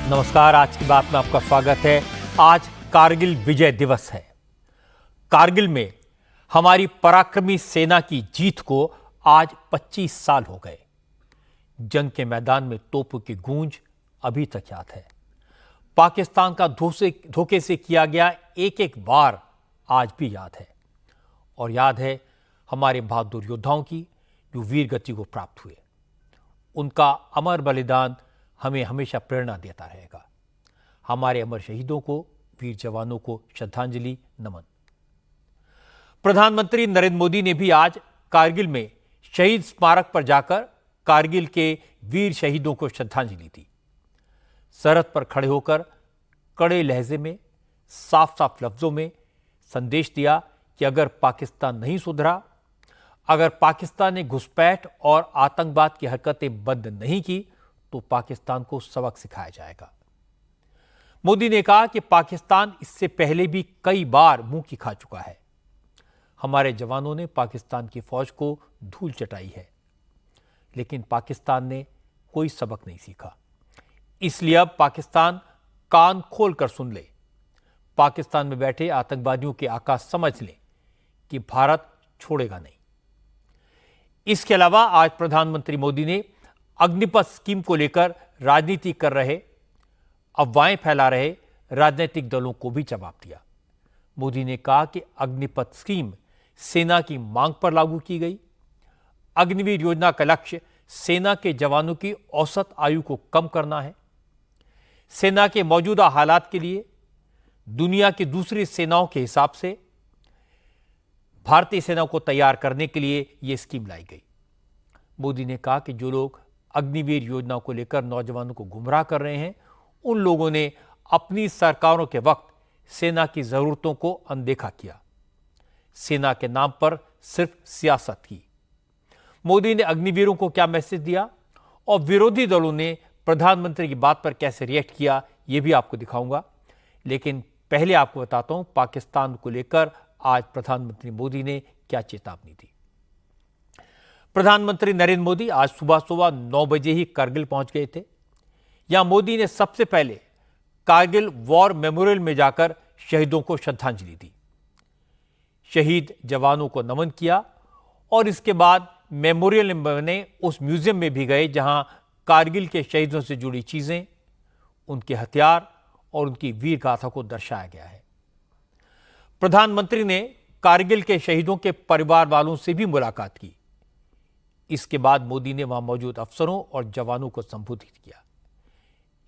नमस्कार। आज की बात में आपका स्वागत है। आज कारगिल विजय दिवस है। कारगिल में हमारी पराक्रमी सेना की जीत को आज 25 साल हो गए। जंग के मैदान में तोपों की गूंज अभी तक याद है। पाकिस्तान का धोखे से किया गया एक एक वार आज भी याद है। और याद है हमारे बहादुर योद्धाओं की जो वीर गति को प्राप्त हुए। उनका अमर बलिदान हमें हमेशा प्रेरणा देता रहेगा। हमारे अमर शहीदों को, वीर जवानों को श्रद्धांजलि, नमन। प्रधानमंत्री नरेंद्र मोदी ने भी आज कारगिल में शहीद स्मारक पर जाकर कारगिल के वीर शहीदों को श्रद्धांजलि दी। सरहद पर खड़े होकर कड़े लहजे में, साफ साफ लफ्जों में संदेश दिया कि अगर पाकिस्तान नहीं सुधरा, अगर पाकिस्तान ने घुसपैठ और आतंकवाद की हरकतें बंद नहीं की तो पाकिस्तान को सबक सिखाया जाएगा। मोदी ने कहा कि पाकिस्तान इससे पहले भी कई बार मुंह की खा चुका है। हमारे जवानों ने पाकिस्तान की फौज को धूल चटाई है, लेकिन पाकिस्तान ने कोई सबक नहीं सीखा। इसलिए अब पाकिस्तान कान खोलकर सुन ले। पाकिस्तान में बैठे आतंकवादियों के आका समझ लें कि भारत छोड़ेगा नहीं। इसके अलावा आज प्रधानमंत्री मोदी ने अग्निपथ स्कीम को लेकर राजनीति कर रहे, अफवाहें फैला रहे राजनीतिक दलों को भी जवाब दिया। मोदी ने कहा कि अग्निपथ स्कीम सेना की मांग पर लागू की गई। अग्निवीर योजना का लक्ष्य सेना के जवानों की औसत आयु को कम करना है। सेना के मौजूदा हालात के लिए दुनिया की दूसरी सेनाओं के हिसाब से भारतीय सेना को तैयार करने के लिए यह स्कीम लाई गई। मोदी ने कहा कि जो लोग अग्निवीर योजना को लेकर नौजवानों को गुमराह कर रहे हैं, उन लोगों ने अपनी सरकारों के वक्त सेना की जरूरतों को अनदेखा किया, सेना के नाम पर सिर्फ सियासत की। मोदी ने अग्निवीरों को क्या मैसेज दिया और विरोधी दलों ने प्रधानमंत्री की बात पर कैसे रिएक्ट किया, यह भी आपको दिखाऊंगा। लेकिन पहले आपको बताता हूं पाकिस्तान को लेकर आज प्रधानमंत्री मोदी ने क्या चेतावनी दी। प्रधानमंत्री नरेंद्र मोदी आज सुबह 9 बजे ही कारगिल पहुंच गए थे। यहां मोदी ने सबसे पहले कारगिल वॉर मेमोरियल में जाकर शहीदों को श्रद्धांजलि दी, शहीद जवानों को नमन किया और इसके बाद मेमोरियल में बने उस म्यूजियम में भी गए जहां कारगिल के शहीदों से जुड़ी चीजें, उनके हथियार और उनकी वीर गाथा को दर्शाया गया है। प्रधानमंत्री ने कारगिल के शहीदों के परिवार वालों से भी मुलाकात की। इसके बाद मोदी ने वहां मौजूद अफसरों और जवानों को संबोधित किया।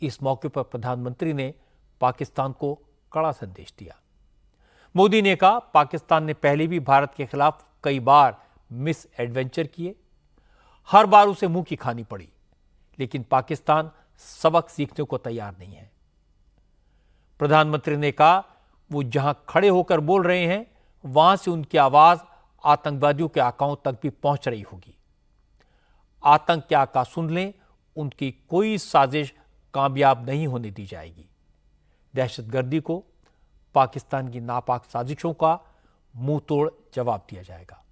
इस मौके पर प्रधानमंत्री ने पाकिस्तान को कड़ा संदेश दिया। मोदी ने कहा, पाकिस्तान ने पहले भी भारत के खिलाफ कई बार मिस एडवेंचर किए, हर बार उसे मुंह की खानी पड़ी, लेकिन पाकिस्तान सबक सीखने को तैयार नहीं है। प्रधानमंत्री ने कहा, वो जहां खड़े होकर बोल रहे हैं वहां से उनकी आवाज आतंकवादियों के आकाओं तक भी पहुंच रही होगी। आतंक के आका सुन लें, उनकी कोई साजिश कामयाब नहीं होने दी जाएगी। दहशतगर्दी को, पाकिस्तान की नापाक साजिशों का मुंह तोड़ जवाब दिया जाएगा।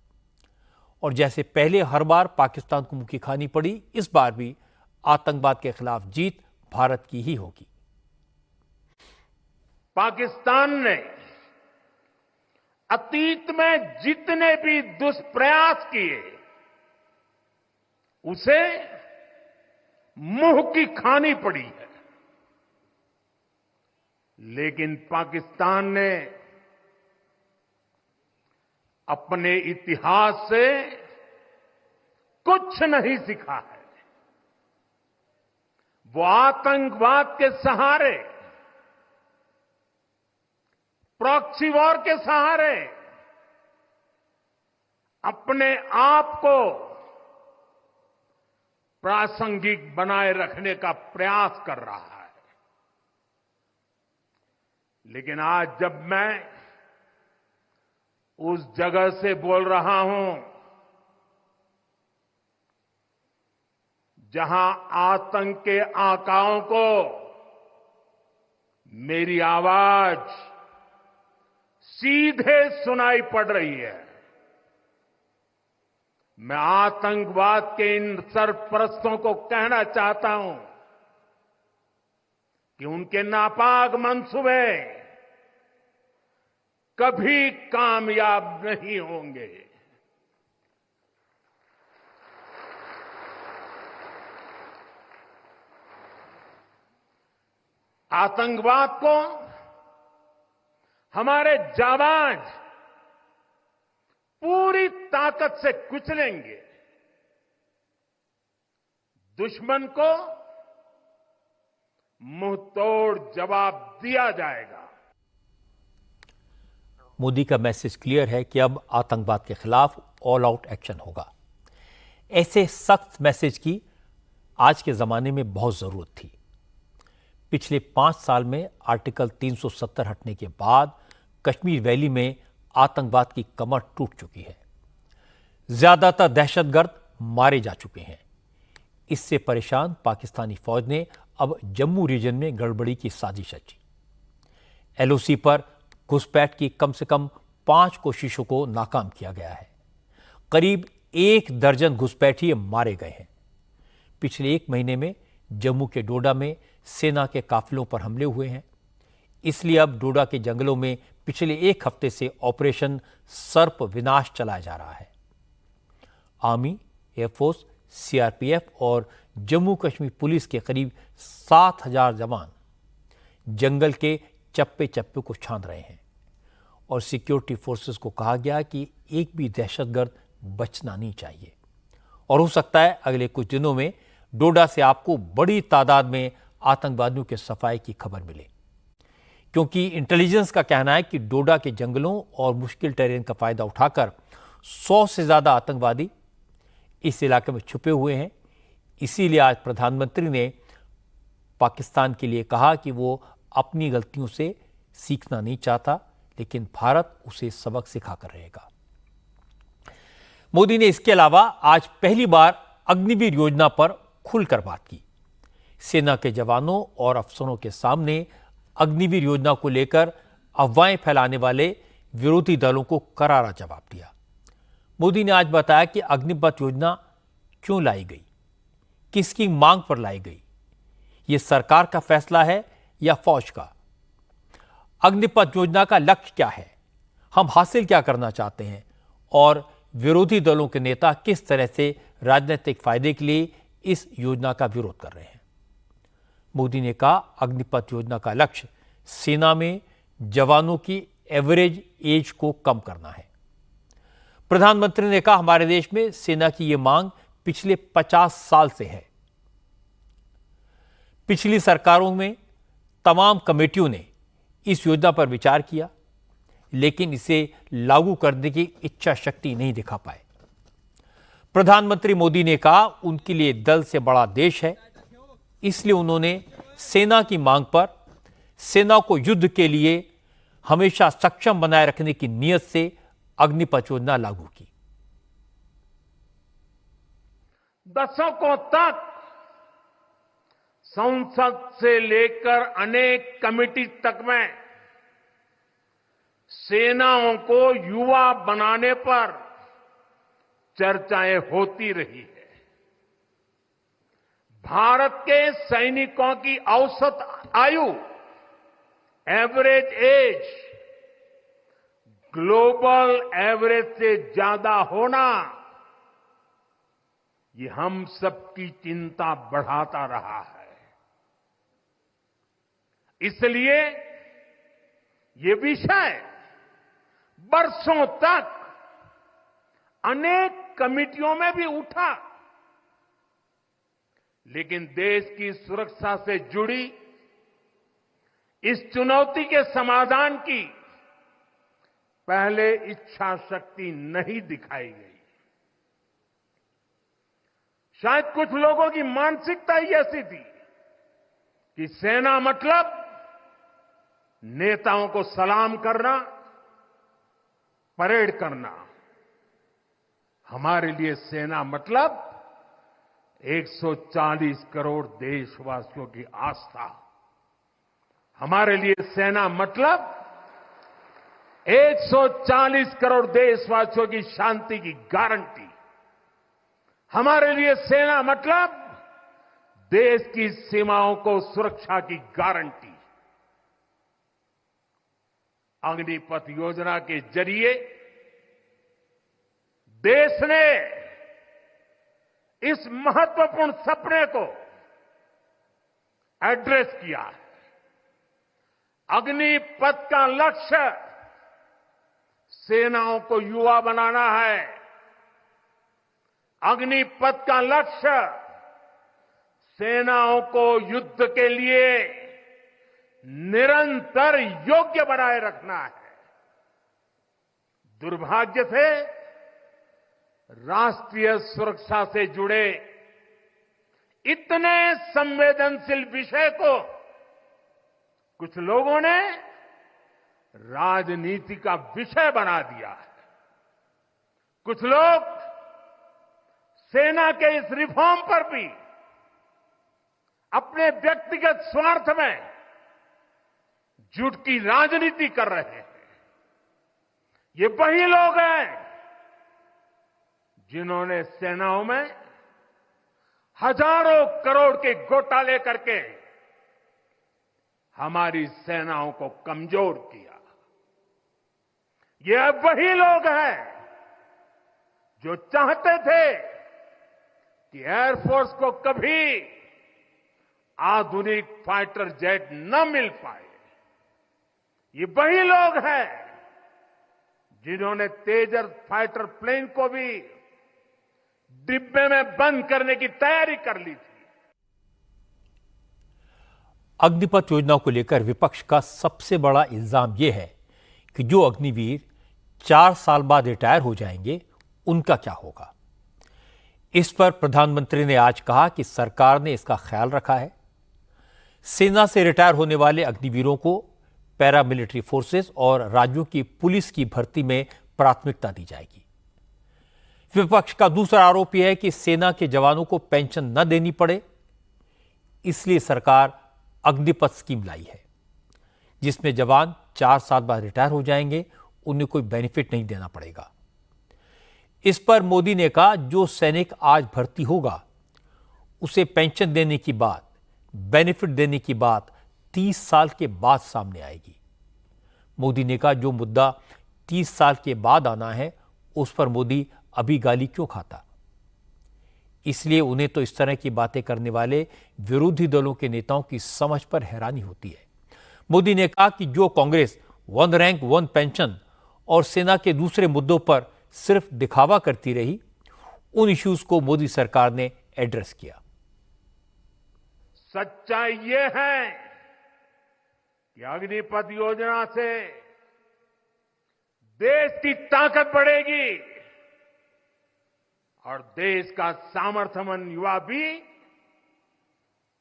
और जैसे पहले हर बार पाकिस्तान को मुंह की खानी पड़ी, इस बार भी आतंकवाद के खिलाफ जीत भारत की ही होगी। पाकिस्तान ने अतीत में जितने भी दुष्प्रयास किए उसे मुंह की खानी पड़ी है, लेकिन पाकिस्तान ने अपने इतिहास से कुछ नहीं सीखा है। वो आतंकवाद के सहारे, प्रॉक्सी वॉर के सहारे अपने आप को प्रासंगिक बनाए रखने का प्रयास कर रहा है। लेकिन आज जब मैं उस जगह से बोल रहा हूं जहां आतंक के आकाओं को मेरी आवाज सीधे सुनाई पड़ रही है, मैं आतंकवाद के इन सरपरस्तों को कहना चाहता हूं कि उनके नापाक मंसूबे कभी कामयाब नहीं होंगे। आतंकवाद को हमारे जाबाज पूरी ताकत से कुचलेंगे। दुश्मन को मुंहतोड़ जवाब दिया जाएगा। मोदी का मैसेज क्लियर है कि अब आतंकवाद के खिलाफ ऑल आउट एक्शन होगा। ऐसे सख्त मैसेज की आज के जमाने में बहुत जरूरत थी। पिछले 5 साल में आर्टिकल 370 हटने के बाद कश्मीर वैली में आतंकवाद की कमर टूट चुकी है। ज्यादातर दहशतगर्द मारे जा चुके हैं। इससे परेशान पाकिस्तानी फौज ने अब जम्मू रीजन में गड़बड़ी की साजिश रची। एलओसी पर घुसपैठ की कम से कम 5 कोशिशों को नाकाम किया गया है। करीब 1 दर्जन घुसपैठिए मारे गए हैं। पिछले 1 महीने में जम्मू के डोडा में सेना के काफिलों पर हमले हुए हैं। इसलिए अब डोडा के जंगलों में पिछले 1 हफ्ते से ऑपरेशन सर्प विनाश चलाया जा रहा है। आर्मी, एयरफोर्स, सीआरपीएफ और जम्मू कश्मीर पुलिस के करीब 7,000 जवान जंगल के चप्पे चप्पे को छान रहे हैं और सिक्योरिटी फोर्सेस को कहा गया कि एक भी दहशतगर्द बचना नहीं चाहिए। और हो सकता है अगले कुछ दिनों में डोडा से आपको बड़ी तादाद में आतंकवादियों के सफाए की खबर मिले, क्योंकि इंटेलिजेंस का कहना है कि डोडा के जंगलों और मुश्किल टेरेन का फायदा उठाकर 100 से ज्यादा आतंकवादी इस इलाके में छुपे हुए हैं। इसीलिए आज प्रधानमंत्री ने पाकिस्तान के लिए कहा कि वो अपनी गलतियों से सीखना नहीं चाहता, लेकिन भारत उसे सबक सिखाकर रहेगा। मोदी ने इसके अलावा आज पहली बार अग्निवीर योजना पर खुलकर बात की। सेना के जवानों और अफसरों के सामने अग्निवीर योजना को लेकर अफवाहें फैलाने वाले विरोधी दलों को करारा जवाब दिया। मोदी ने आज बताया कि अग्निपथ योजना क्यों लाई गई, किसकी मांग पर लाई गई, यह सरकार का फैसला है या फौज का। अग्निपथ योजना का लक्ष्य क्या है, हम हासिल क्या करना चाहते हैं और विरोधी दलों के नेता किस तरह से राजनीतिक फायदे के लिए इस योजना का विरोध कर रहे हैं। मोदी ने कहा, अग्निपथ योजना का लक्ष्य सेना में जवानों की एवरेज एज को कम करना है। प्रधानमंत्री ने कहा, हमारे देश में सेना की यह मांग पिछले 50 साल से है। पिछली सरकारों में तमाम कमेटियों ने इस योजना पर विचार किया, लेकिन इसे लागू करने की इच्छा शक्ति नहीं दिखा पाए। प्रधानमंत्री मोदी ने कहा, उनके लिए दल से बड़ा देश है, इसलिए उन्होंने सेना की मांग पर सेना को युद्ध के लिए हमेशा सक्षम बनाए रखने की नीयत से अग्निपथ योजना लागू की। दशकों तक संसद से लेकर अनेक कमेटी तक में सेनाओं को युवा बनाने पर चर्चाएं होती रही है। भारत के सैनिकों की औसत आयु, एवरेज एज, ग्लोबल एवरेज से ज्यादा होना, ये हम सबकी चिंता बढ़ाता रहा है। इसलिए ये विषय बरसों तक अनेक कमिटियों में भी उठा, लेकिन देश की सुरक्षा से जुड़ी इस चुनौती के समाधान की पहले इच्छा शक्ति नहीं दिखाई गई। शायद कुछ लोगों की मानसिकता ही ऐसी थी कि सेना मतलब नेताओं को सलाम करना, परेड करना। हमारे लिए सेना मतलब 140 करोड़ देशवासियों की आस्था। हमारे लिए सेना मतलब 140 करोड़ देशवासियों की शांति की गारंटी। हमारे लिए सेना मतलब देश की सीमाओं को सुरक्षा की गारंटी। अग्निपथ योजना के जरिए देश ने इस महत्वपूर्ण सपने को एड्रेस किया है। अग्निपथ का लक्ष्य सेनाओं को युवा बनाना है। अग्निपथ का लक्ष्य सेनाओं को युद्ध के लिए निरंतर योग्य बनाए रखना है। दुर्भाग्य से राष्ट्रीय सुरक्षा से जुड़े इतने संवेदनशील विषय को कुछ लोगों ने राजनीति का विषय बना दिया है। कुछ लोग सेना के इस रिफॉर्म पर भी अपने व्यक्तिगत स्वार्थ में झूठ की राजनीति कर रहे हैं। ये वही लोग हैं जिन्होंने सेनाओं में हजारों करोड़ के घोटाले करके हमारी सेनाओं को कमजोर किया। ये अब वही लोग हैं जो चाहते थे कि एयरफोर्स को कभी आधुनिक फाइटर जेट न मिल पाए। ये वही लोग हैं जिन्होंने तेजस फाइटर प्लेन को भी डिब्बे में बंद करने की तैयारी कर ली थी। अग्निपथ योजना को लेकर विपक्ष का सबसे बड़ा इल्जाम यह है कि जो अग्निवीर 4 साल बाद रिटायर हो जाएंगे उनका क्या होगा। इस पर प्रधानमंत्री ने आज कहा कि सरकार ने इसका ख्याल रखा है। सेना से रिटायर होने वाले अग्निवीरों को पैरामिलिट्री फोर्सेस और राज्यों की पुलिस की भर्ती में प्राथमिकता दी जाएगी। विपक्ष का दूसरा आरोप यह है कि सेना के जवानों को पेंशन न देनी पड़े, इसलिए सरकार अग्निपथ स्कीम लाई है, जिसमें जवान 4 साल बाद रिटायर हो जाएंगे, उन्हें कोई बेनिफिट नहीं देना पड़ेगा। इस पर मोदी ने कहा, जो सैनिक आज भर्ती होगा उसे पेंशन देने की बात, बेनिफिट देने की बात 30 साल के बाद सामने आएगी। मोदी ने कहा, जो मुद्दा 30 साल के बाद आना है उस पर मोदी अभी गाली क्यों खाता। इसलिए उन्हें तो इस तरह की बातें करने वाले विरोधी दलों के नेताओं की समझ पर हैरानी होती है। मोदी ने कहा कि जो कांग्रेस 1 रैंक 1 पेंशन और सेना के दूसरे मुद्दों पर सिर्फ दिखावा करती रही, उन इश्यूज को मोदी सरकार ने एड्रेस किया। सच्चाई ये है कि अग्निपथ योजना से देश की ताकत बढ़ेगी और देश का सामर्थ्यवान युवा भी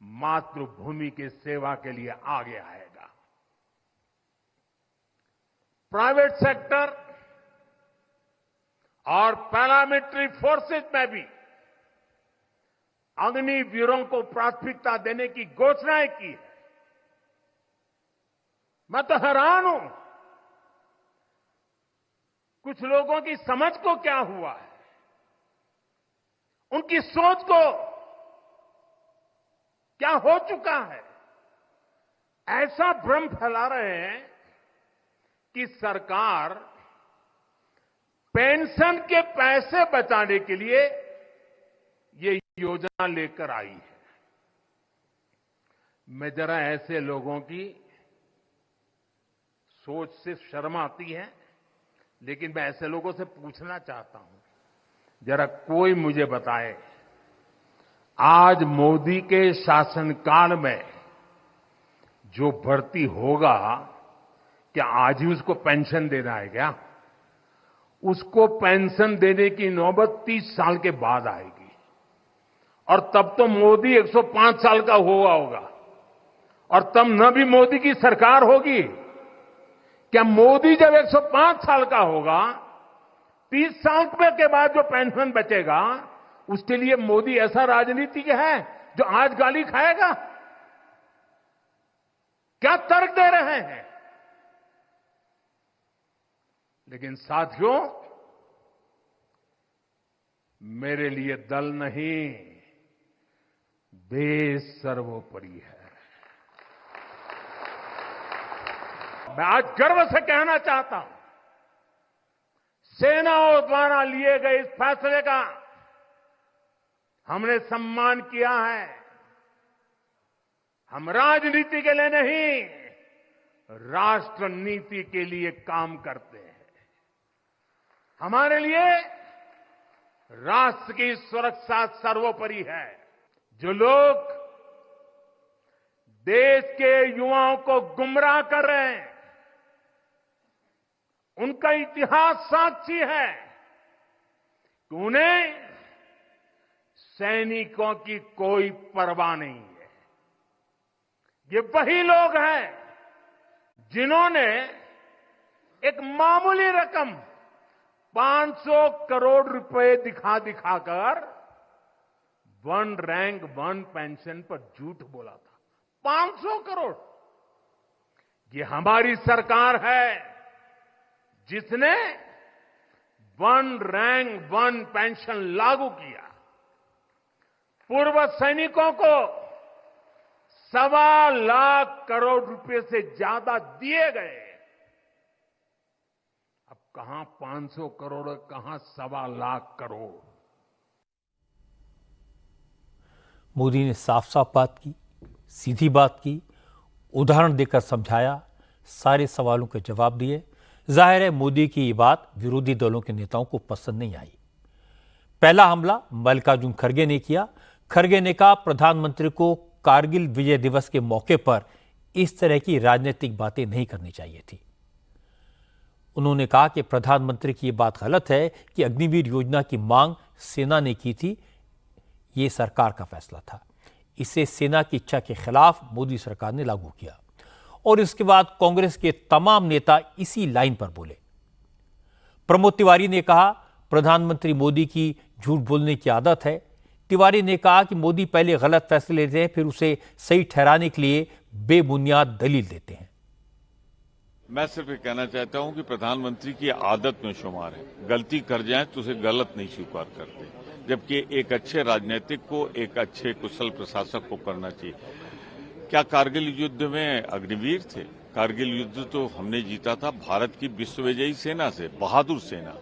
मातृभूमि की सेवा के लिए आगे आएगा। प्राइवेट सेक्टर और पैरामिलिट्री फोर्सेस में भी अग्निवीरों को प्राथमिकता देने की घोषणाएं की है। मैं तो हैरान हूं, कुछ लोगों की समझ को क्या हुआ है, उनकी सोच को क्या हो चुका है। ऐसा भ्रम फैला रहे हैं कि सरकार पेंशन के पैसे बचाने के लिए ये योजना लेकर आई है। मैं जरा ऐसे लोगों की सोच से शर्म आती है, लेकिन मैं ऐसे लोगों से पूछना चाहता हूं, जरा कोई मुझे बताए, आज मोदी के शासनकाल में जो भर्ती होगा, क्या आज ही उसको पेंशन देना है क्या? उसको पेंशन देने की नौबत 30 साल के बाद आएगी और तब तो मोदी 105 साल का हुआ होगा और तब न भी मोदी की सरकार होगी। क्या मोदी जब 105 साल का होगा, 30 साल के बाद जो पेंशन बचेगा उसके लिए मोदी ऐसा राजनीतिक है जो आज गाली खाएगा? क्या तर्क दे रहे हैं? लेकिन साथियों, मेरे लिए दल नहीं, देश सर्वोपरि है। मैं आज गर्व से कहना चाहता हूं, सेनाओं द्वारा लिए गए इस फैसले का हमने सम्मान किया है। हम राजनीति के लिए नहीं, राष्ट्र नीति के लिए काम करते हैं। हमारे लिए राष्ट्र की सुरक्षा सर्वोपरि है। जो लोग देश के युवाओं को गुमराह कर रहे हैं, उनका इतिहास साक्षी है कि उन्हें सैनिकों की कोई परवाह नहीं है। ये वही लोग हैं जिन्होंने एक मामूली रकम 500 करोड़ रुपए दिखाकर वन रैंक वन पेंशन पर झूठ बोला था। 500 करोड़। ये हमारी सरकार है जिसने वन रैंक वन पेंशन लागू किया। पूर्व सैनिकों को 1.25 लाख करोड़ रुपए से ज्यादा दिए गए। अब कहां 500 करोड़, कहां 1.25 लाख करोड़। मोदी ने साफ साफ बात की, सीधी बात की, उदाहरण देकर समझाया, सारे सवालों के जवाब दिए। जाहिर है मोदी की ये बात विरोधी दलों के नेताओं को पसंद नहीं आई। पहला हमला मल्लिकार्जुन खड़गे ने किया। खड़गे ने कहा प्रधानमंत्री को कारगिल विजय दिवस के मौके पर इस तरह की राजनीतिक बातें नहीं करनी चाहिए थी। उन्होंने कहा कि प्रधानमंत्री की यह बात गलत है कि अग्निवीर योजना की मांग सेना ने की थी, ये सरकार का फैसला था। इसे सेना की इच्छा के खिलाफ मोदी सरकार ने लागू किया। और इसके बाद कांग्रेस के तमाम नेता इसी लाइन पर बोले। प्रमोद तिवारी ने कहा प्रधानमंत्री मोदी की झूठ बोलने की आदत है। तिवारी ने कहा कि मोदी पहले गलत फैसले लेते हैं, फिर उसे सही ठहराने के लिए बेबुनियाद दलील देते हैं। मैं सिर्फ ये कहना चाहता हूं कि प्रधानमंत्री की आदत में शुमार है, गलती कर जाए तो उसे गलत नहीं स्वीकार करते, जबकि एक अच्छे राजनीतिक को, एक अच्छे कुशल प्रशासक को करना चाहिए। क्या कारगिल युद्ध में अग्निवीर थे? कारगिल युद्ध तो हमने जीता था भारत की विश्वविजयी सेना से, बहादुर सेना,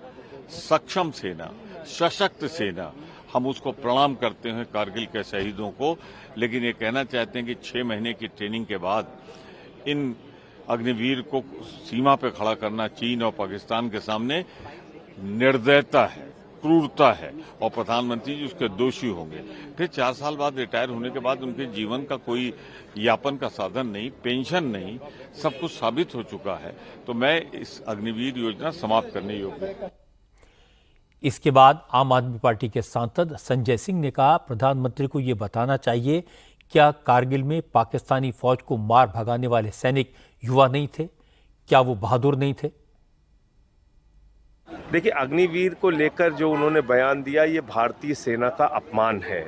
सक्षम सेना, सशक्त सेना। हम उसको प्रणाम करते हैं कारगिल के शहीदों को, लेकिन ये कहना चाहते हैं कि 6 महीने की ट्रेनिंग के बाद इन अग्निवीर को सीमा पे खड़ा करना चीन और पाकिस्तान के सामने निर्दयता है, क्रूरता है, और प्रधानमंत्री जी उसके दोषी होंगे। फिर 4 साल बाद रिटायर होने के बाद उनके जीवन का कोई यापन का साधन नहीं, पेंशन नहीं, सब कुछ साबित हो चुका है। तो मैं इस अग्निवीर योजना समाप्त करने योग्य हूं। इसके बाद आम आदमी पार्टी के सांसद संजय सिंह ने कहा प्रधानमंत्री को यह बताना चाहिए क्या कारगिल में पाकिस्तानी फौज को मार भगाने वाले सैनिक युवा नहीं थे? क्या वो बहादुर नहीं थे? देखिए, अग्निवीर को लेकर जो उन्होंने बयान दिया ये भारतीय सेना का अपमान है।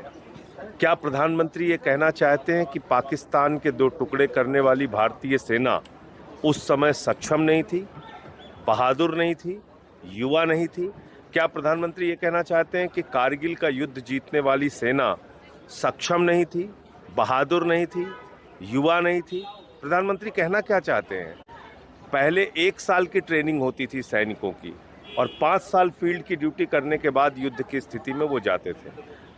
क्या प्रधानमंत्री ये कहना चाहते हैं कि पाकिस्तान के 2 टुकड़े करने वाली भारतीय सेना उस समय सक्षम नहीं थी, बहादुर नहीं थी, युवा नहीं थी? क्या प्रधानमंत्री ये कहना चाहते हैं कि कारगिल का युद्ध जीतने वाली सेना सक्षम नहीं थी, बहादुर नहीं थी, युवा नहीं थी? प्रधानमंत्री कहना क्या चाहते हैं? पहले 1 साल की ट्रेनिंग होती थी सैनिकों की और 5 साल फील्ड की ड्यूटी करने के बाद युद्ध की स्थिति में वो जाते थे।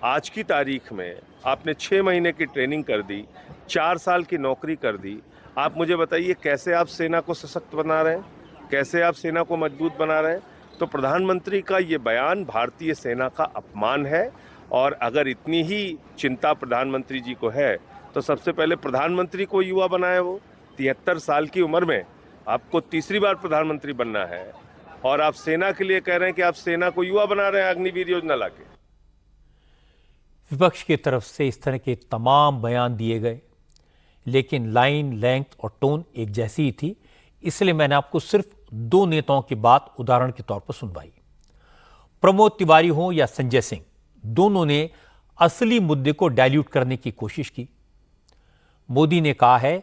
आज की तारीख में आपने 6 महीने की ट्रेनिंग कर दी, 4 साल की नौकरी कर दी। आप मुझे बताइए कैसे आप सेना को सशक्त बना रहे हैं, कैसे आप सेना को मजबूत बना रहे हैं? तो प्रधानमंत्री का ये बयान भारतीय सेना का अपमान है। और अगर इतनी ही चिंता प्रधानमंत्री जी को है तो सबसे पहले प्रधानमंत्री को युवा बनाए। वो 73 साल की उम्र में आपको तीसरी बार प्रधानमंत्री बनना है और आप सेना के लिए कह रहे हैं कि आप सेना को युवा बना रहे हैं अग्निवीर योजना लाके। विपक्ष की तरफ से इस तरह के तमाम बयान दिए गए, लेकिन लाइन, लेंथ और टोन एक जैसी ही थी। इसलिए मैंने आपको सिर्फ 2 नेताओं की बात उदाहरण के तौर पर सुनवाई। प्रमोद तिवारी हो या संजय सिंह, दोनों ने असली मुद्दे को डाइल्यूट करने की कोशिश की। मोदी ने कहा है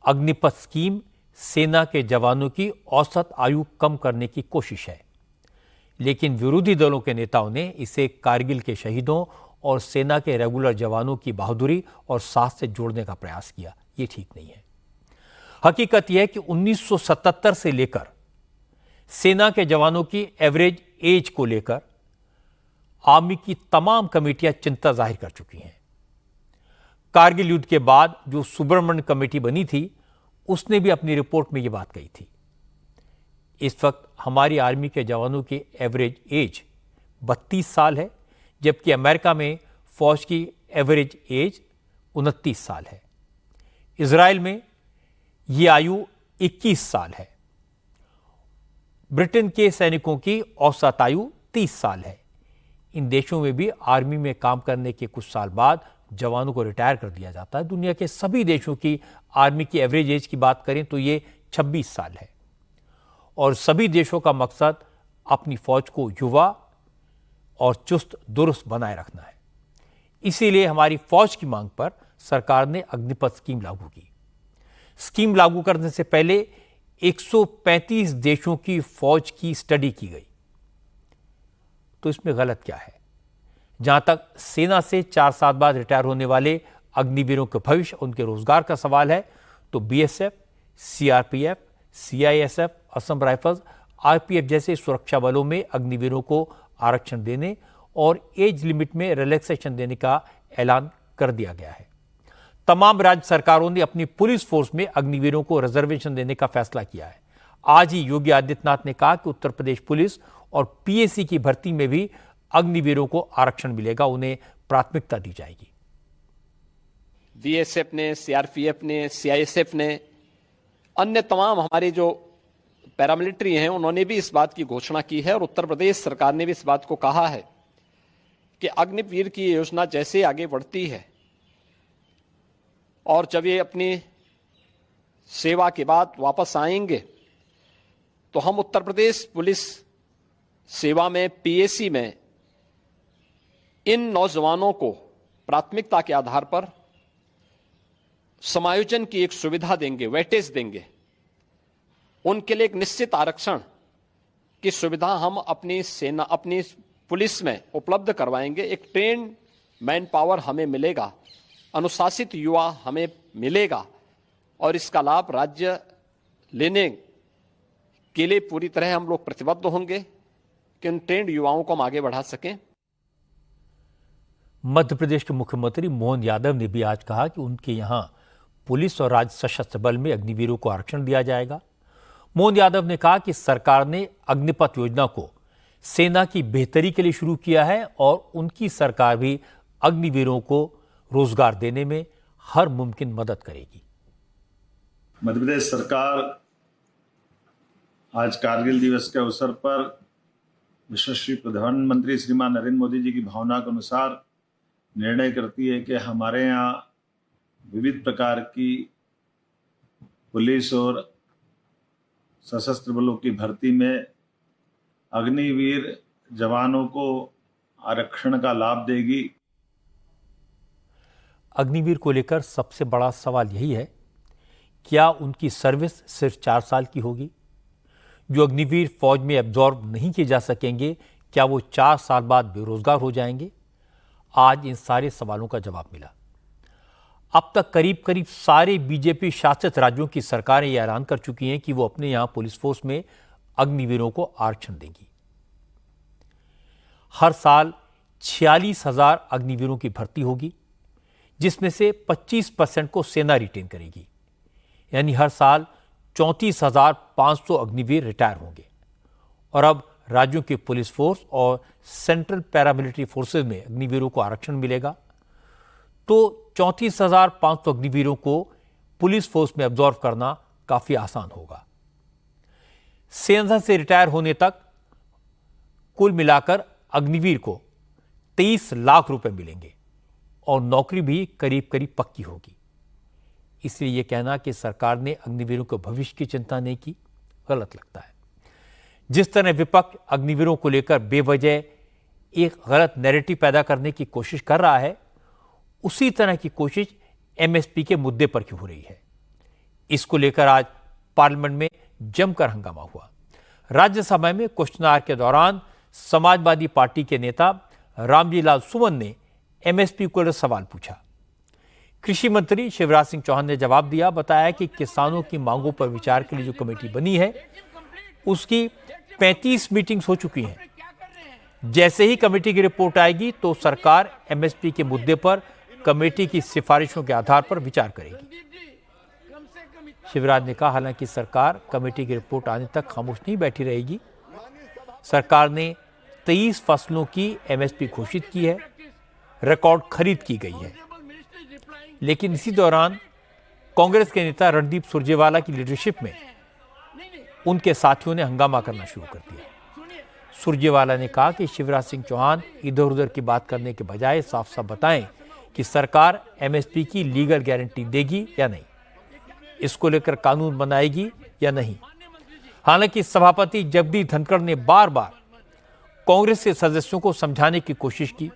अग्निपथ स्कीम सेना के जवानों की औसत आयु कम करने की कोशिश है, लेकिन विरोधी दलों के नेताओं ने इसे कारगिल के शहीदों और सेना के रेगुलर जवानों की बहादुरी और साथ से जोड़ने का प्रयास किया। ये ठीक नहीं है। हकीकत यह है कि 1977 से लेकर सेना के जवानों की एवरेज एज को लेकर आर्मी की तमाम कमेटियां चिंता जाहिर कर चुकी हैं। कारगिल युद्ध के बाद जो सुब्रमण्यम कमेटी बनी थी, उसने भी अपनी रिपोर्ट में यह बात कही थी। इस वक्त हमारी आर्मी के जवानों की एवरेज एज 32 साल है, जबकि अमेरिका में फौज की एवरेज एज 29 साल है। इजराइल में यह आयु 21 साल है। ब्रिटेन के सैनिकों की औसत आयु 30 साल है। इन देशों में भी आर्मी में काम करने के कुछ साल बाद जवानों को रिटायर कर दिया जाता है। दुनिया के सभी देशों की आर्मी की एवरेज एज की बात करें तो ये 26 साल है। और सभी देशों का मकसद अपनी फौज को युवा और चुस्त दुरुस्त बनाए रखना है। इसीलिए हमारी फौज की मांग पर सरकार ने अग्निपथ स्कीम लागू की। स्कीम लागू करने से पहले 135 देशों की फौज की स्टडी की गई। तो इसमें गलत क्या है? जहां तक सेना से 4 साल बाद रिटायर होने वाले अग्निवीरों के भविष्य, उनके रोजगार का सवाल है, तो BSF, CRPF, CISF, Assam rifles, RPF जैसे सुरक्षा बलों में अग्निवीरों को आरक्षण देने और एज लिमिट में रिलैक्सेशन देने का ऐलान कर दिया गया है। तमाम राज्य सरकारों ने अपनी पुलिस फोर्स में अग्निवीरों को रिजर्वेशन देने का फैसला किया है। आज ही योगी आदित्यनाथ ने कहा कि उत्तर प्रदेश पुलिस और पीएसी की भर्ती में भी अग्निवीरों को आरक्षण मिलेगा, उन्हें प्राथमिकता दी जाएगी। बीएसएफ ने, सीआरपीएफ ने, सीआईएसएफ ने, अन्य तमाम हमारे जो पैरामिलिट्री हैं, उन्होंने भी इस बात की घोषणा की है और उत्तर प्रदेश सरकार ने भी इस बात को कहा है कि अग्निवीर की योजना जैसे आगे बढ़ती है और जब ये अपनी सेवा के बाद वापस आएंगे तो हम उत्तर प्रदेश पुलिस सेवा में, पीएसी में इन नौजवानों को प्राथमिकता के आधार पर समायोजन की एक सुविधा देंगे, वेटेज देंगे। उनके लिए एक निश्चित आरक्षण की सुविधा हम अपनी सेना, अपनी पुलिस में उपलब्ध करवाएंगे। एक ट्रेन मैन पावर हमें मिलेगा, अनुशासित युवा हमें मिलेगा और इसका लाभ राज्य लेने के लिए पूरी तरह हम लोग प्रतिबद्ध होंगे कि उन ट्रेंड युवाओं को हम आगे बढ़ा सकें। मध्य प्रदेश के मुख्यमंत्री मोहन यादव ने भी आज कहा कि उनके यहां पुलिस और राज्य सशस्त्र बल में अग्निवीरों को आरक्षण दिया जाएगा। मोहन यादव ने कहा कि सरकार ने अग्निपथ योजना को सेना की बेहतरी के लिए शुरू किया है और उनकी सरकार भी अग्निवीरों को रोजगार देने में हर मुमकिन मदद करेगी। मध्य प्रदेश सरकार आज कारगिल दिवस के अवसर पर यशस्वी प्रधानमंत्री श्रीमान नरेंद्र मोदी जी की भावना के अनुसार निर्णय करती है कि हमारे यहाँ विविध प्रकार की पुलिस और सशस्त्र बलों की भर्ती में अग्निवीर जवानों को आरक्षण का लाभ देगी। अग्निवीर को लेकर सबसे बड़ा सवाल यही है, क्या उनकी सर्विस सिर्फ 4 साल की होगी? जो अग्निवीर फौज में एब्जॉर्ब नहीं किए जा सकेंगे, क्या वो 4 साल बाद बेरोजगार हो जाएंगे? आज इन सारे सवालों का जवाब मिला। अब तक करीब करीब सारे बीजेपी शासित राज्यों की सरकारें यह ऐलान कर चुकी हैं कि वो अपने यहां पुलिस फोर्स में अग्निवीरों को आरक्षण देंगी। हर साल 46,000 अग्निवीरों की भर्ती होगी, जिसमें से 25% को सेना रिटेन करेगी। यानी हर साल 34,500 अग्निवीर रिटायर होंगे। और अब राज्यों के पुलिस फोर्स और सेंट्रल पैरामिलिट्री फोर्सेज में अग्निवीरों को आरक्षण मिलेगा, तो 34,500 अग्निवीरों को पुलिस फोर्स में अब्जॉर्व करना काफी आसान होगा। सेना से रिटायर होने तक कुल मिलाकर अग्निवीर को 23 लाख रुपए मिलेंगे और नौकरी भी करीब करीब पक्की होगी। इसलिए यह कहना कि सरकार ने अग्निवीरों के भविष्य की चिंता नहीं की, गलत लगता है। जिस तरह विपक्ष अग्निवीरों को लेकर बेवजह एक गलत नैरेटिव पैदा करने की कोशिश कर रहा है, उसी तरह की कोशिश एमएसपी के मुद्दे पर क्यों हो रही है। इसको लेकर आज पार्लियामेंट में जमकर हंगामा हुआ। राज्यसभा में क्वेश्चन आवर के दौरान समाजवादी पार्टी के नेता रामजी लाल सुमन ने एमएसपी को लेकर सवाल पूछा। कृषि मंत्री शिवराज सिंह चौहान ने जवाब दिया, बताया कि किसानों की मांगों पर विचार के लिए जो कमेटी बनी है उसकी 35 मीटिंग्स हो चुकी हैं। जैसे ही कमेटी की रिपोर्ट आएगी तो सरकार एमएसपी के मुद्दे पर कमेटी की सिफारिशों के आधार पर विचार करेगी। शिवराज ने कहा, हालांकि सरकार कमेटी की रिपोर्ट आने तक खामोश नहीं बैठी रहेगी। सरकार ने 23 फसलों की एमएसपी घोषित की है, रिकॉर्ड खरीद की गई है। लेकिन इसी दौरान कांग्रेस के नेता रणदीप सुरजेवाला की लीडरशिप में उनके साथियों ने हंगामा करना शुरू कर दिया। सुरजेवाला ने कहा कि शिवराज सिंह चौहान इधर उधर की बात करने के बजाय साफ साफ बताएं कि सरकार एमएसपी की लीगल गारंटी देगी या नहीं, इसको लेकर कानून बनाएगी या नहीं। हालांकि सभापति जगदीप धनखड़ ने बार बार कांग्रेस के सदस्यों को समझाने की कोशिश की,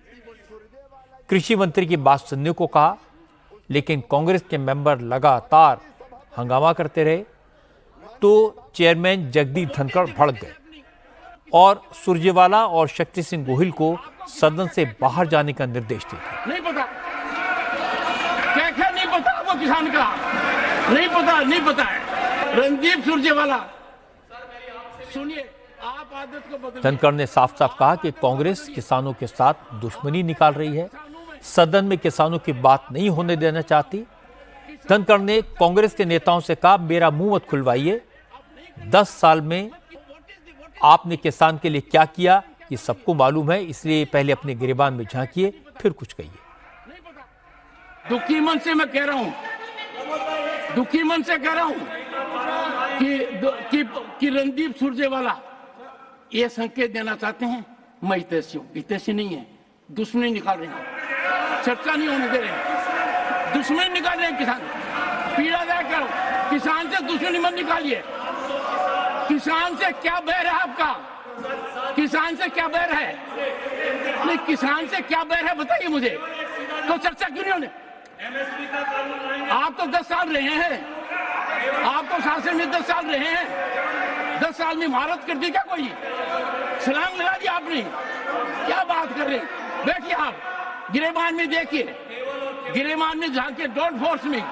कृषि मंत्री की बात सुनने को कहा, लेकिन कांग्रेस के मेंबर लगातार हंगामा करते रहे तो चेयरमैन जगदीप धनखड़ भड़क गए और सुरजेवाला और शक्ति सिंह गोहिल को सदन से बाहर जाने का निर्देश दिया। नहीं पता क्या नहीं पता वो किसान का नहीं पता है। रणदीप सुरजेवाला, सुनिए, आप आदत को बदलिए। धनखड़ ने साफ साफ कहा कि कांग्रेस किसानों के साथ दुश्मनी निकाल रही है, सदन में किसानों की बात नहीं होने देना चाहती। धनखड़ ने कांग्रेस के नेताओं से कहा, मेरा मुंह मत खुलवाइए, 10 साल में आपने किसान के लिए क्या किया ये सबको मालूम है, इसलिए पहले अपने गिरेबान में झांकिए फिर कुछ कहिए। दुखी मन से मैं कह रहा हूं, दुखी मन से कह रहा हूं कि रणदीप सुरजेवाला ये संकेत देना चाहते हैं मैं हितैषी हूं। हितैषी नहीं है, दुश्मनी निकाल रहे हैं, चर्चा नहीं होने दे रहे हैं, दुश्मनी निकाल रहे हैं। किसान पीड़ादायक करो, किसान से दुश्मनी मत निकालिए। किसान से क्या बैर है आपका? किसान से क्या बैर है? नहीं, किसान से क्या बैर है बताइए मुझे, तो चर्चा क्यों नहीं होने? आप तो 10 साल रहे हैं, आप तो शासन में 10 साल रहे हैं, 10 साल में भारत कर दी क्या कोई? छलांग लगा दी आपने, क्या बात कर रहे? बैठिए आप, गिरेबान में देखिए, गिरेबान में झांकिए, डॉट फोर्स में।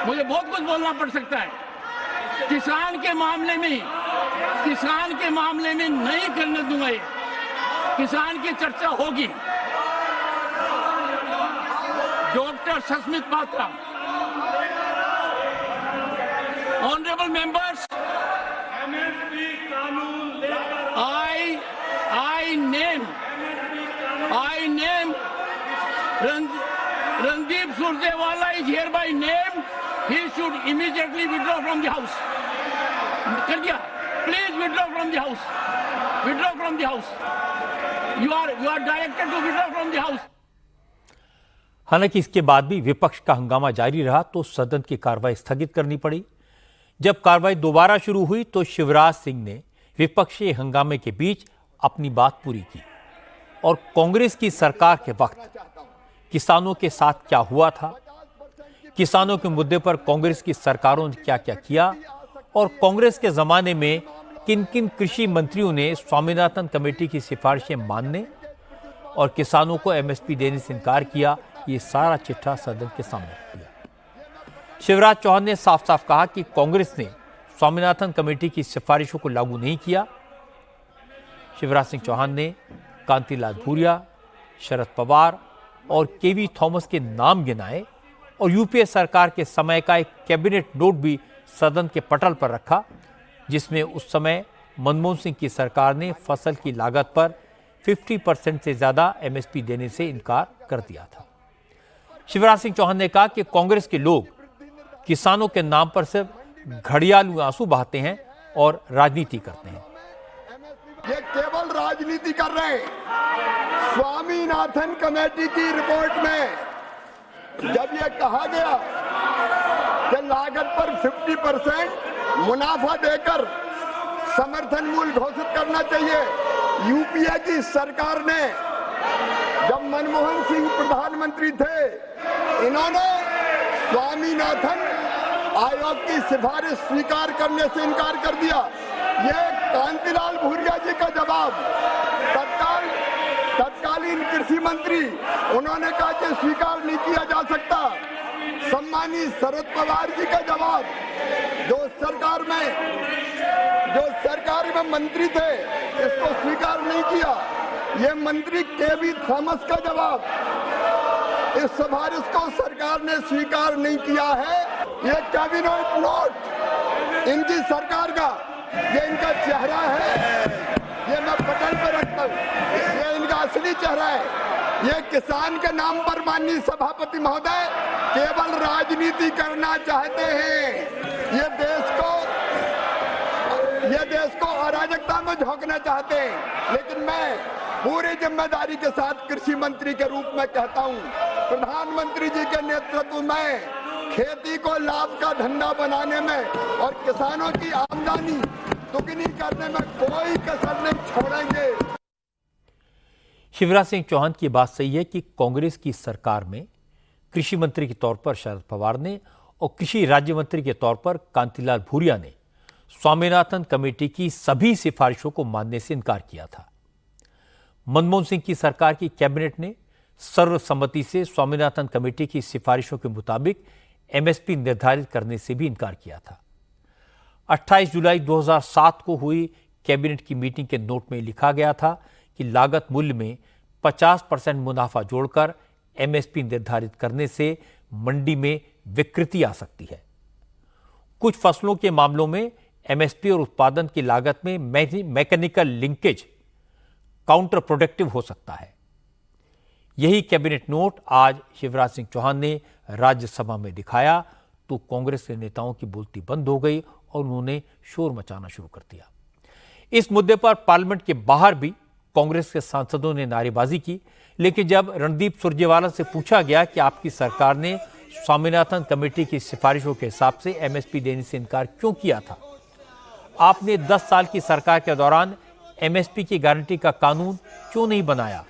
मुझे बहुत कुछ बोलना पड़ सकता है। किसान के मामले में नहीं करने दूंगा ये। किसान की चर्चा होगी। Doctor Sasmit Patra, honourable members, I name Randeep Surjewala is hereby named. He should immediately withdraw from the house. कर दिया, please withdraw from the house. Withdraw from the house. You are directed to withdraw from the house. हालांकि इसके बाद भी विपक्ष का हंगामा जारी रहा तो सदन की कार्रवाई स्थगित करनी पड़ी। जब कार्रवाई दोबारा शुरू हुई तो शिवराज सिंह ने विपक्षी हंगामे के बीच अपनी बात पूरी की और कांग्रेस की सरकार के वक्त किसानों के साथ क्या हुआ था, किसानों के मुद्दे पर कांग्रेस की सरकारों ने क्या क्या किया और कांग्रेस के जमाने में किन किन कृषि मंत्रियों ने स्वामीनाथन कमेटी की सिफारिशें मानने और किसानों को एमएसपी देने से इनकार किया, ये सारा चिट्ठा सदन के सामने रख दिया। शिवराज चौहान ने साफ साफ कहा कि कांग्रेस ने स्वामीनाथन कमेटी की सिफारिशों को लागू नहीं किया। शिवराज सिंह चौहान ने कांतिलाल भूरिया, शरद पवार और केवी थॉमस के नाम गिनाए और यूपीए सरकार के समय का एक कैबिनेट नोट भी सदन के पटल पर रखा, जिसमें उस समय मनमोहन सिंह की सरकार ने फसल की लागत पर 50% से ज्यादा एमएसपी देने से इनकार कर दिया था। शिवराज सिंह चौहान ने कहा कि कांग्रेस के लोग किसानों के नाम पर सिर्फ घड़ियालू आंसू बहाते हैं और राजनीति करते हैं। ये केवल राजनीति कर रहे हैं। स्वामीनाथन कमेटी की रिपोर्ट में जब ये कहा गया कि लागत पर 50% मुनाफा देकर समर्थन मूल्य घोषित करना चाहिए, यूपीए की सरकार ने जब मनमोहन सिंह प्रधानमंत्री थे, इन्होंने स्वामीनाथन आयोग की सिफारिश स्वीकार करने से इनकार कर दिया। ये कांतिलाल भूरिया जी का जवाब तत्काल तत्कालीन कृषि मंत्री, उन्होंने कहा कि स्वीकार नहीं किया जा सकता। सम्मानीय शरद पवार जी का जवाब, जो सरकार में मंत्री थे, इसको स्वीकार नहीं किया। ये मंत्री केवी थॉमस का जवाब, इस सिफारिश को सरकार ने स्वीकार नहीं किया है। ये कैबिनेट नोट इनकी सरकार का, ये इनका चेहरा है, ये मैं पटल पर रखता हूं, ये इनका असली चेहरा है। ये किसान के नाम पर माननीय सभापति महोदय केवल राजनीति करना चाहते हैं। ये देश को अराजकता में झोंकना चाहते हैं। लेकिन मैं पूरी जिम्मेदारी के साथ कृषि मंत्री के रूप में कहता हूं, प्रधानमंत्री जी के नेतृत्व में खेती को लाभ का धंधा बनाने में और किसानों की आमदनी दुगनी करने में कोई कसर नहीं छोड़ेंगे। शिवराज सिंह चौहान की बात सही है कि कांग्रेस की सरकार में कृषि मंत्री के तौर पर शरद पवार ने और कृषि राज्य मंत्री के तौर पर कांतिलाल भूरिया ने स्वामीनाथन कमेटी की सभी सिफारिशों को मानने से इनकार किया था। मनमोहन सिंह की सरकार की कैबिनेट ने सर्वसम्मति से स्वामीनाथन कमेटी की सिफारिशों के मुताबिक एमएसपी निर्धारित करने से भी इनकार किया था। 28 जुलाई 2007 को हुई कैबिनेट की मीटिंग के नोट में लिखा गया था कि लागत मूल्य में 50% मुनाफा जोड़कर एमएसपी निर्धारित करने से मंडी में विकृति आ सकती है। कुछ फसलों के मामलों में एमएसपी और उत्पादन की लागत में मैकेनिकल लिंकेज काउंटर प्रोडक्टिव हो सकता है। यही कैबिनेट नोट आज शिवराज सिंह चौहान ने राज्यसभा में दिखाया तो कांग्रेस के नेताओं की बोलती बंद हो गई और उन्होंने शोर मचाना शुरू कर दिया। इस मुद्दे पर पार्लियामेंट के बाहर भी कांग्रेस के सांसदों ने नारेबाजी की, लेकिन जब रणदीप सुरजेवाला से पूछा गया कि आपकी सरकार ने स्वामीनाथन कमेटी की सिफारिशों के हिसाब से एमएसपी देने से इनकार क्यों किया था, आपने 10 साल की सरकार के दौरान एमएसपी की गारंटी का कानून क्यों नहीं बनाया,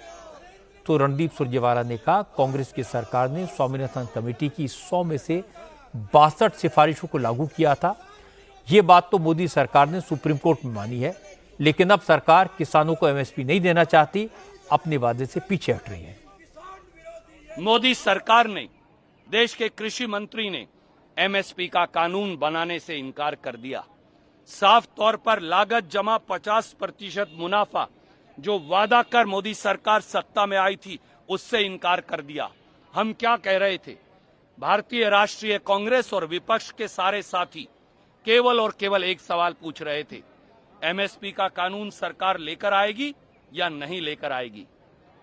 तो रणदीप सुरजेवाला ने कहा कांग्रेस की सरकार ने स्वामीनाथन कमेटी की 100 में से 62 सिफारिशों को लागू किया था। यह बात तो मोदी सरकार ने सुप्रीम कोर्ट में मानी है, लेकिन अब सरकार किसानों को एमएसपी नहीं देना चाहती, अपने वादे से पीछे हट रही है। मोदी सरकार ने, देश के कृषि मंत्री ने एमएसपी का कानून बनाने से इनकार कर दिया। साफ तौर पर लागत जमा 50% मुनाफा जो वादा कर मोदी सरकार सत्ता में आई थी, उससे इनकार कर दिया। हम क्या कह रहे थे? भारतीय राष्ट्रीय कांग्रेस और विपक्ष के सारे साथी केवल और केवल एक सवाल पूछ रहे थे, एमएसपी का कानून सरकार लेकर आएगी या नहीं लेकर आएगी?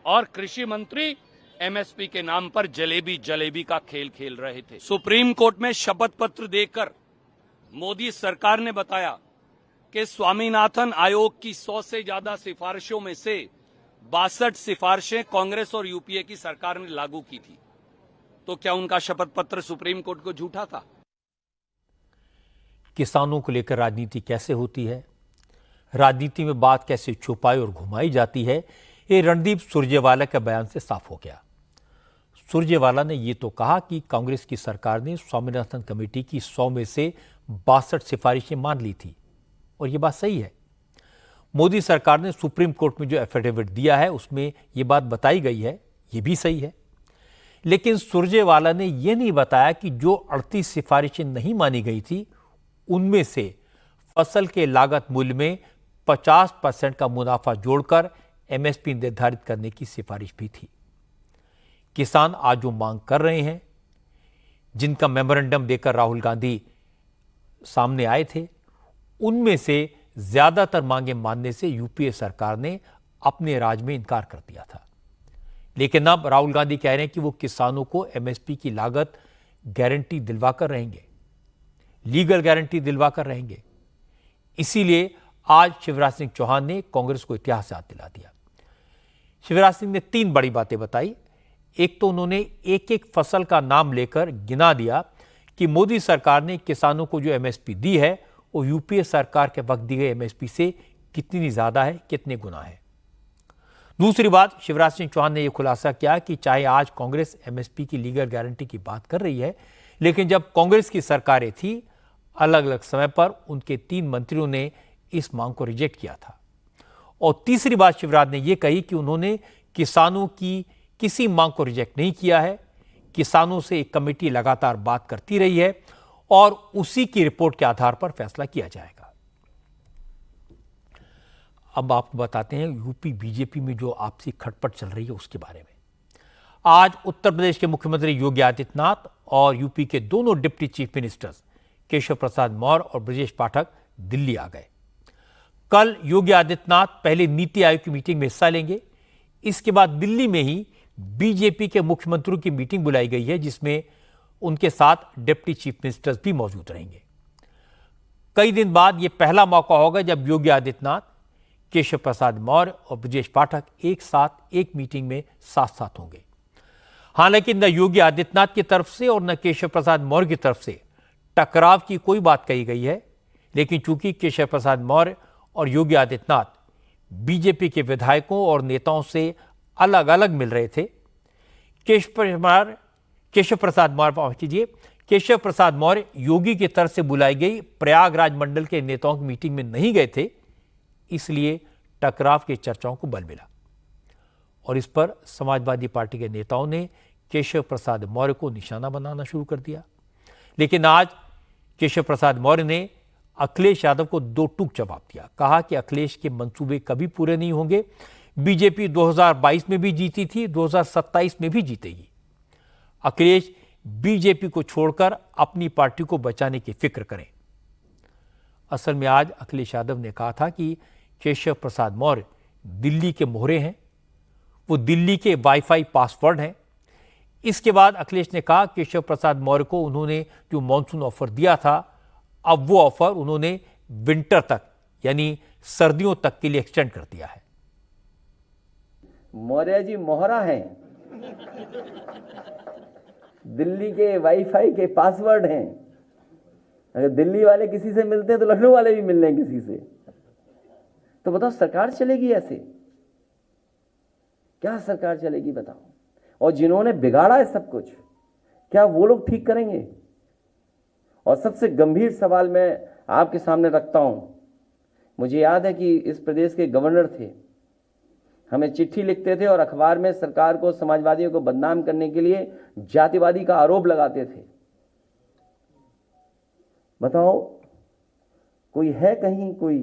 और कृषि मंत्री एमएसपी के नाम पर जलेबी का खेल खेल रहे थे। सुप्रीम कोर्ट में शपथ पत्र देकर मोदी सरकार ने बताया कि स्वामीनाथन आयोग की 100 से ज्यादा सिफारिशों में से 62 सिफारिशें कांग्रेस और यूपीए की सरकार ने लागू की थी। तो क्या उनका शपथ पत्र सुप्रीम कोर्ट को झूठा था? किसानों को लेकर राजनीति कैसे होती है, राजनीति में बात कैसे छुपाई और घुमाई जाती है, ये रणदीप सुरजेवाला के बयान से साफ हो गया। सुरजेवाला ने ये तो कहा कि कांग्रेस की सरकार ने स्वामीनाथन कमेटी की 100 में से 62 सिफारिशें मान ली थी, और ये बात सही है। मोदी सरकार ने सुप्रीम कोर्ट में जो एफिडेविट दिया है उसमें ये बात बताई गई है, ये भी सही है। लेकिन सुरजेवाला ने यह नहीं बताया कि जो 38 सिफारिशें नहीं मानी गई थी, उनमें से फसल के लागत मूल्य में 50% का मुनाफा जोड़कर एमएसपी निर्धारित करने की सिफारिश भी थी। किसान आज जो मांग कर रहे हैं, जिनका मेमोरेंडम देकर राहुल गांधी सामने आए थे, उनमें से ज्यादातर मांगे मानने से यूपीए सरकार ने अपने राज में इनकार कर दिया था। लेकिन अब राहुल गांधी कह रहे हैं कि वो किसानों को एमएसपी की लागत गारंटी दिलवाकर रहेंगे, लीगल गारंटी दिलवाकर रहेंगे। इसीलिए आज शिवराज सिंह चौहान ने कांग्रेस को इतिहास याद दिला दिया। शिवराज सिंह ने 3 बड़ी बातें बताई। एक तो उन्होंने एक एक फसल का नाम लेकर गिना दिया कि मोदी सरकार ने किसानों को जो एमएसपी दी है वो यूपीए सरकार के वक्त दी गई एमएसपी से कितनी ज्यादा है, कितने गुना है। दूसरी बात, शिवराज सिंह चौहान ने यह खुलासा किया कि चाहे आज कांग्रेस एमएसपी की लीगल गारंटी की बात कर रही है, लेकिन जब कांग्रेस की सरकारें थी, अलग अलग समय पर उनके 3 मंत्रियों ने इस मांग को रिजेक्ट किया था। और तीसरी बात शिवराज ने यह कही कि उन्होंने किसानों की किसी मांग को रिजेक्ट नहीं किया है। किसानों से एक कमेटी लगातार बात करती रही है और उसी की रिपोर्ट के आधार पर फैसला किया जाएगा। अब आपको बताते हैं यूपी बीजेपी में जो आपसी खटपट चल रही है उसके बारे में। आज उत्तर प्रदेश के मुख्यमंत्री योगी आदित्यनाथ और यूपी के दोनों deputy chief ministers Keshav Prasad Maurya और ब्रजेश पाठक दिल्ली आ गए। कल योगी आदित्यनाथ पहले नीति आयोग की मीटिंग में हिस्सा लेंगे। इसके बाद दिल्ली में ही बीजेपी के मुख्यमंत्रियों की मीटिंग बुलाई गई है, जिसमें उनके साथ डिप्टी चीफ मिनिस्टर्स भी मौजूद रहेंगे। कई दिन बाद यह पहला मौका होगा जब योगी आदित्यनाथ, केशव प्रसाद मौर्य और ब्रजेश पाठक एक साथ एक मीटिंग में साथ साथ होंगे। हालांकि न योगी आदित्यनाथ की तरफ से और न केशव प्रसाद मौर्य की तरफ से टकराव की कोई बात कही गई है, लेकिन चूंकि केशव प्रसाद मौर्य और योगी आदित्यनाथ बीजेपी के विधायकों और नेताओं से अलग अलग मिल रहे थे, केशव प्रसाद मौर्य योगी की तरफ से बुलाई गई प्रयागराज मंडल के नेताओं की मीटिंग में नहीं गए थे, इसलिए टकराव की चर्चाओं को बल मिला और इस पर समाजवादी पार्टी के नेताओं ने केशव प्रसाद मौर्य को निशाना बनाना शुरू कर दिया। लेकिन आज केशव प्रसाद मौर्य ने अखिलेश यादव को दो टूक जवाब दिया। कहा कि अखिलेश के मंसूबे कभी पूरे नहीं होंगे। बीजेपी 2022 में भी जीती थी, 2027 में भी जीतेगी। अखिलेश बीजेपी को छोड़कर अपनी पार्टी को बचाने की फिक्र करें। असल में आज अखिलेश यादव ने कहा था कि केशव प्रसाद मौर्य दिल्ली के मोहरे हैं, वो दिल्ली के वाईफाई पासवर्ड हैं। इसके बाद अखिलेश ने कहा केशव प्रसाद मौर्य को उन्होंने जो मॉनसून ऑफर दिया था, अब वो ऑफर उन्होंने विंटर तक यानी सर्दियों तक के लिए एक्सटेंड कर दिया है। मौर्य जी मोहरा हैं, दिल्ली के वाईफाई के पासवर्ड हैं। अगर दिल्ली वाले किसी से मिलते हैं तो लखनऊ वाले भी मिल रहे हैं किसी से। तो बताओ सरकार चलेगी ऐसे? क्या सरकार चलेगी बताओ? और जिन्होंने बिगाड़ा है सब कुछ, क्या वो लोग ठीक करेंगे? और सबसे गंभीर सवाल मैं आपके सामने रखता हूं। मुझे याद है कि इस प्रदेश के गवर्नर थे, हमें चिट्ठी लिखते थे और अखबार में सरकार को, समाजवादियों को बदनाम करने के लिए जातिवादी का आरोप लगाते थे। बताओ कोई है कहीं कोई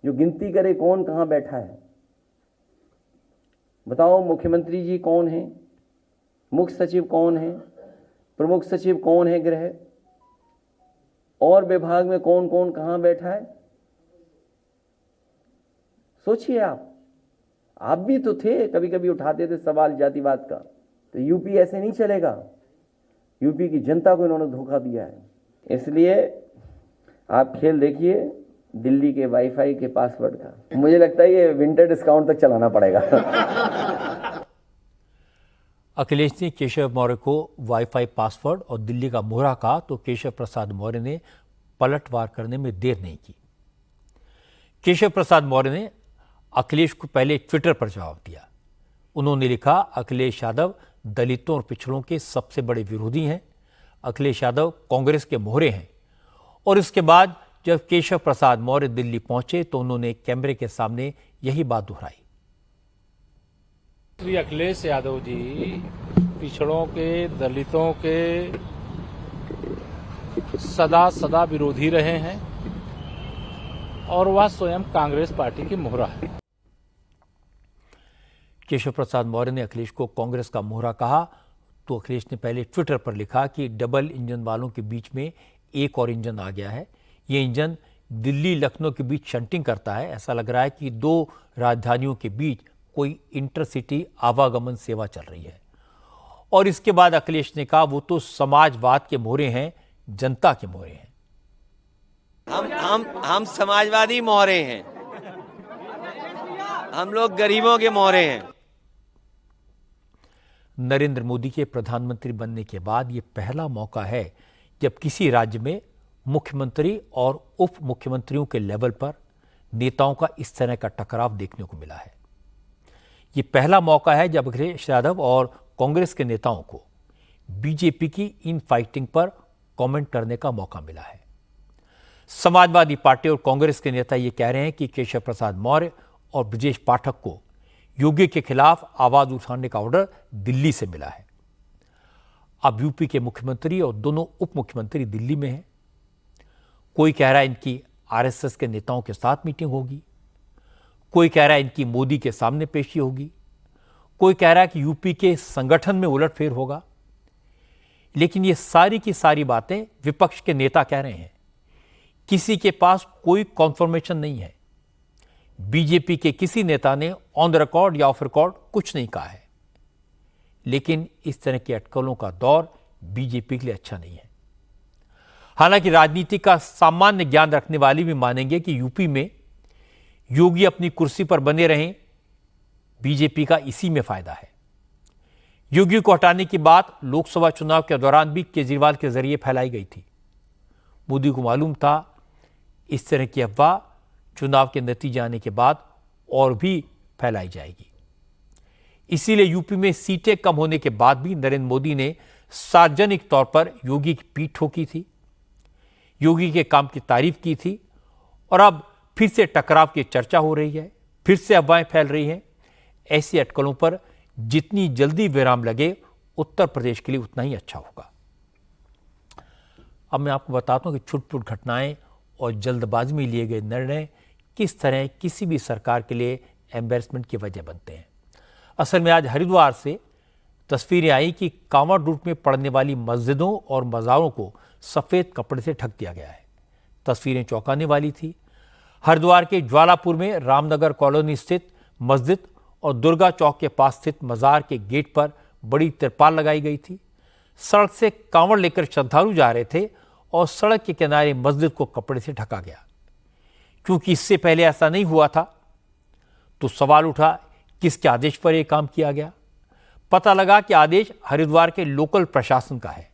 जो गिनती करे कौन कहां बैठा है? बताओ मुख्यमंत्री जी कौन है, मुख्य सचिव कौन है, प्रमुख सचिव कौन है गृह, और विभाग में कौन कौन कहां बैठा है? सोचिए आप भी तो थे, कभी कभी उठाते थे सवाल जातिवाद का। तो यूपी ऐसे नहीं चलेगा। यूपी की जनता को इन्होंने धोखा दिया है। इसलिए आप खेल देखिए दिल्ली के वाईफाई के पासवर्ड का। मुझे लगता है ये विंटर डिस्काउंट तक चलाना पड़ेगा। अखिलेश ने केशव मौर्य को वाईफाई पासवर्ड और दिल्ली का मोहरा कहा तो केशव प्रसाद मौर्य ने पलटवार करने में देर नहीं की। केशव प्रसाद मौर्य ने अखिलेश को पहले ट्विटर पर जवाब दिया। उन्होंने लिखा, अखिलेश यादव दलितों और पिछड़ों के सबसे बड़े विरोधी हैं। अखिलेश यादव कांग्रेस के मोहरे हैं। और इसके बाद जब केशव प्रसाद मौर्य दिल्ली पहुंचे तो उन्होंने कैमरे के सामने यही बात दोहराई। श्री अखिलेश यादव जी पिछड़ों के, दलितों के सदा विरोधी रहे हैं और वह स्वयं कांग्रेस पार्टी की मोहरा है। केशव प्रसाद मौर्य ने अखिलेश को कांग्रेस का मोहरा कहा तो अखिलेश ने पहले ट्विटर पर लिखा कि डबल इंजन वालों के बीच में एक और इंजन आ गया है। ये इंजन दिल्ली लखनऊ के बीच शंटिंग करता है। ऐसा लग रहा है कि दो राजधानियों के बीच कोई इंटरसिटी आवागमन सेवा चल रही है। और इसके बाद अखिलेश ने कहा वो तो समाजवाद के मोहरे हैं, जनता के मोहरे हैं। हम समाजवादी मोहरे हैं, हम लोग गरीबों के मोहरे हैं। नरेंद्र मोदी के प्रधानमंत्री बनने के बाद ये पहला मौका है जब किसी राज्य में मुख्यमंत्री और उप मुख्यमंत्रियों के लेवल पर नेताओं का इस तरह का टकराव देखने को मिला है। ये पहला मौका है जब अखिलेश यादव और कांग्रेस के नेताओं को बीजेपी की इन फाइटिंग पर कमेंट करने का मौका मिला है। समाजवादी पार्टी और कांग्रेस के नेता ये कह रहे हैं कि केशव प्रसाद मौर्य और ब्रजेश पाठक को योगी के खिलाफ आवाज उठाने का ऑर्डर दिल्ली से मिला है। अब यूपी के मुख्यमंत्री और दोनों उप मुख्यमंत्री दिल्ली में हैं। कोई कह रहा है इनकी आरएसएस के नेताओं के साथ मीटिंग होगी, कोई कह रहा है इनकी मोदी के सामने पेशी होगी, कोई कह रहा है कि यूपी के संगठन में उलटफेर होगा। लेकिन ये सारी की सारी बातें विपक्ष के नेता कह रहे हैं। किसी के पास कोई कॉन्फर्मेशन नहीं है। बीजेपी के किसी नेता ने ऑन द रिकॉर्ड या ऑफ रिकॉर्ड कुछ नहीं कहा है। लेकिन इस तरह की अटकलों का दौर बीजेपी के लिए अच्छा नहीं है। हालांकि राजनीति का सामान्य ज्ञान रखने वाले भी मानेंगे कि यूपी में योगी अपनी कुर्सी पर बने रहें, बीजेपी का इसी में फायदा है। योगी को हटाने की बात लोकसभा चुनाव के दौरान भी केजरीवाल के जरिए फैलाई गई थी। मोदी को मालूम था इस तरह की अफवाह चुनाव के नतीजे आने के बाद और भी फैलाई जाएगी। इसीलिए यूपी में सीटें कम होने के बाद भी नरेंद्र मोदी ने सार्वजनिक तौर पर योगी की पीठ ठोकी थी, योगी के काम की तारीफ की थी और अब फिर से टकराव की चर्चा हो रही है, फिर से अफवाहें फैल रही हैं। ऐसी अटकलों पर जितनी जल्दी विराम लगे उत्तर प्रदेश के लिए उतना ही अच्छा होगा। अब मैं आपको बताता हूं कि छुटपुट घटनाएं और जल्दबाजी में लिए गए निर्णय किस तरह किसी भी सरकार के लिए एम्बैरेसमेंट की वजह बनते हैं। असल में आज हरिद्वार से तस्वीरें आई कि कांवड़ रूट में पड़ने वाली मस्जिदों और मज़ारों को सफ़ेद कपड़े से ढक दिया गया है। तस्वीरें चौंकाने वाली थी। हरिद्वार के ज्वालापुर में रामनगर कॉलोनी स्थित मस्जिद और दुर्गा चौक के पास स्थित मज़ार के गेट पर बड़ी तिरपाल लगाई गई थी। सड़क से कांवड़ लेकर श्रद्धालु जा रहे थे और सड़क के किनारे मस्जिद को कपड़े से ढका गया। क्योंकि इससे पहले ऐसा नहीं हुआ था तो सवाल उठा किसके आदेश पर यह काम किया गया। पता लगा कि आदेश हरिद्वार के लोकल प्रशासन का है।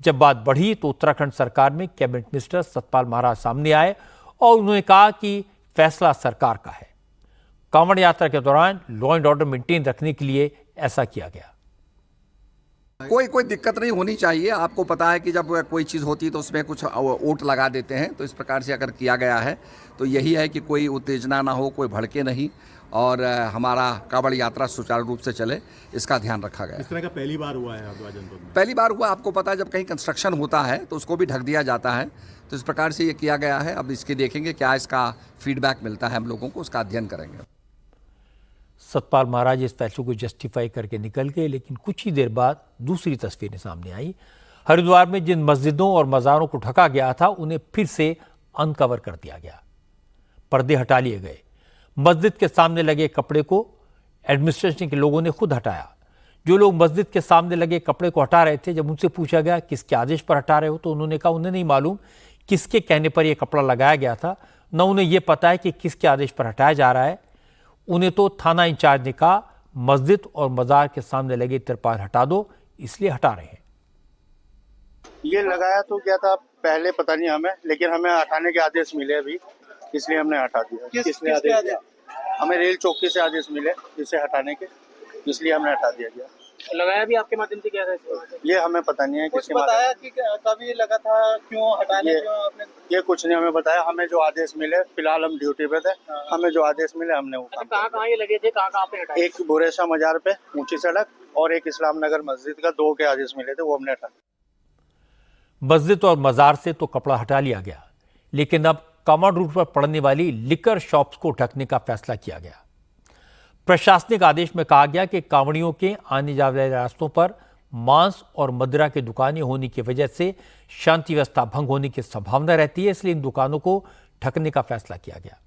जब बात बढ़ी तो उत्तराखंड सरकार में कैबिनेट मिनिस्टर सतपाल महाराज सामने आए और उन्होंने कहा कि फैसला सरकार का है। कांवड़ यात्रा के दौरान लॉ एंड ऑर्डर मेंटेन रखने के लिए ऐसा किया गया। कोई दिक्कत नहीं होनी चाहिए। आपको पता है कि जब कोई चीज़ होती है तो उसमें कुछ वोट लगा देते हैं, तो इस प्रकार से अगर किया गया है तो यही है कि कोई उत्तेजना ना हो, कोई भड़के नहीं और हमारा कांवड़ यात्रा सुचारू रूप से चले, इसका ध्यान रखा गया। इस तरह का पहली बार हुआ है हरिद्वार जनपद में? पहली बार हुआ। आपको पता है जब कहीं कंस्ट्रक्शन होता है तो उसको भी ढक दिया जाता है, तो इस प्रकार से ये किया गया है। अब इसके देखेंगे क्या इसका फीडबैक मिलता है हम लोगों को, उसका अध्ययन करेंगे। सतपाल महाराज इस फैसले को जस्टिफाई करके निकल गए, लेकिन कुछ ही देर बाद दूसरी तस्वीरें सामने आई। हरिद्वार में जिन मस्जिदों और मज़ारों को ढका गया था उन्हें फिर से अनकवर कर दिया गया, पर्दे हटा लिए गए। मस्जिद के सामने लगे कपड़े को एडमिनिस्ट्रेशन के लोगों ने खुद हटाया। जो लोग मस्जिद के सामने लगे कपड़े को हटा रहे थे, जब उनसे पूछा गया किसके आदेश पर हटा रहे हो तो उन्होंने कहा उन्हें नहीं मालूम किसके कहने पर यह कपड़ा लगाया गया था, न उन्हें यह पता है कि किसके आदेश पर हटाया जा रहा है। उन्हें तो थाना इंचार्ज ने कहा मस्जिद और मज़ार के सामने लगे तिरपाल हटा दो, इसलिए हटा रहे हैं। ये लगाया तो क्या था पहले पता नहीं हमें, लेकिन हमें हटाने के आदेश मिले अभी, इसलिए हमने हटा दिया। किसने आदेश दिया? हमें रेल चौकी से आदेश मिले इसे हटाने के, इसलिए हमने हटा दिया गया। लगाया भी आपके माध्यम से क्या है? ये हमें पता नहीं है। कुछ बताया कि कभी लगा था, क्यों हटाने क्यों आपने? ये कुछ नहीं हमें बताया। हमें जो आदेश मिले, फिलहाल हम ड्यूटी पे थे, हमें जो आदेश मिले हमने वो काम। कहाँ ये लगे थे, कहाँ पे हटाए? एक बुरेशा मजार पे ऊंची सड़क और एक इस्लाम नगर मस्जिद का, 2 के आदेश मिले थे, वो हमने हटा। मस्जिद और मज़ार से तो कपड़ा हटा लिया गया, लेकिन अब कांवड़ रूट पर पड़ने वाली लिकर शॉप्स को ढकने का फैसला किया गया। प्रशासनिक आदेश में कहा गया कि कांवड़ियों के आने जाने वाले रास्तों पर मांस और मदिरा की दुकानें होने की वजह से शांति व्यवस्था भंग होने की संभावना रहती है, इसलिए इन दुकानों को ढकने का फैसला किया गया।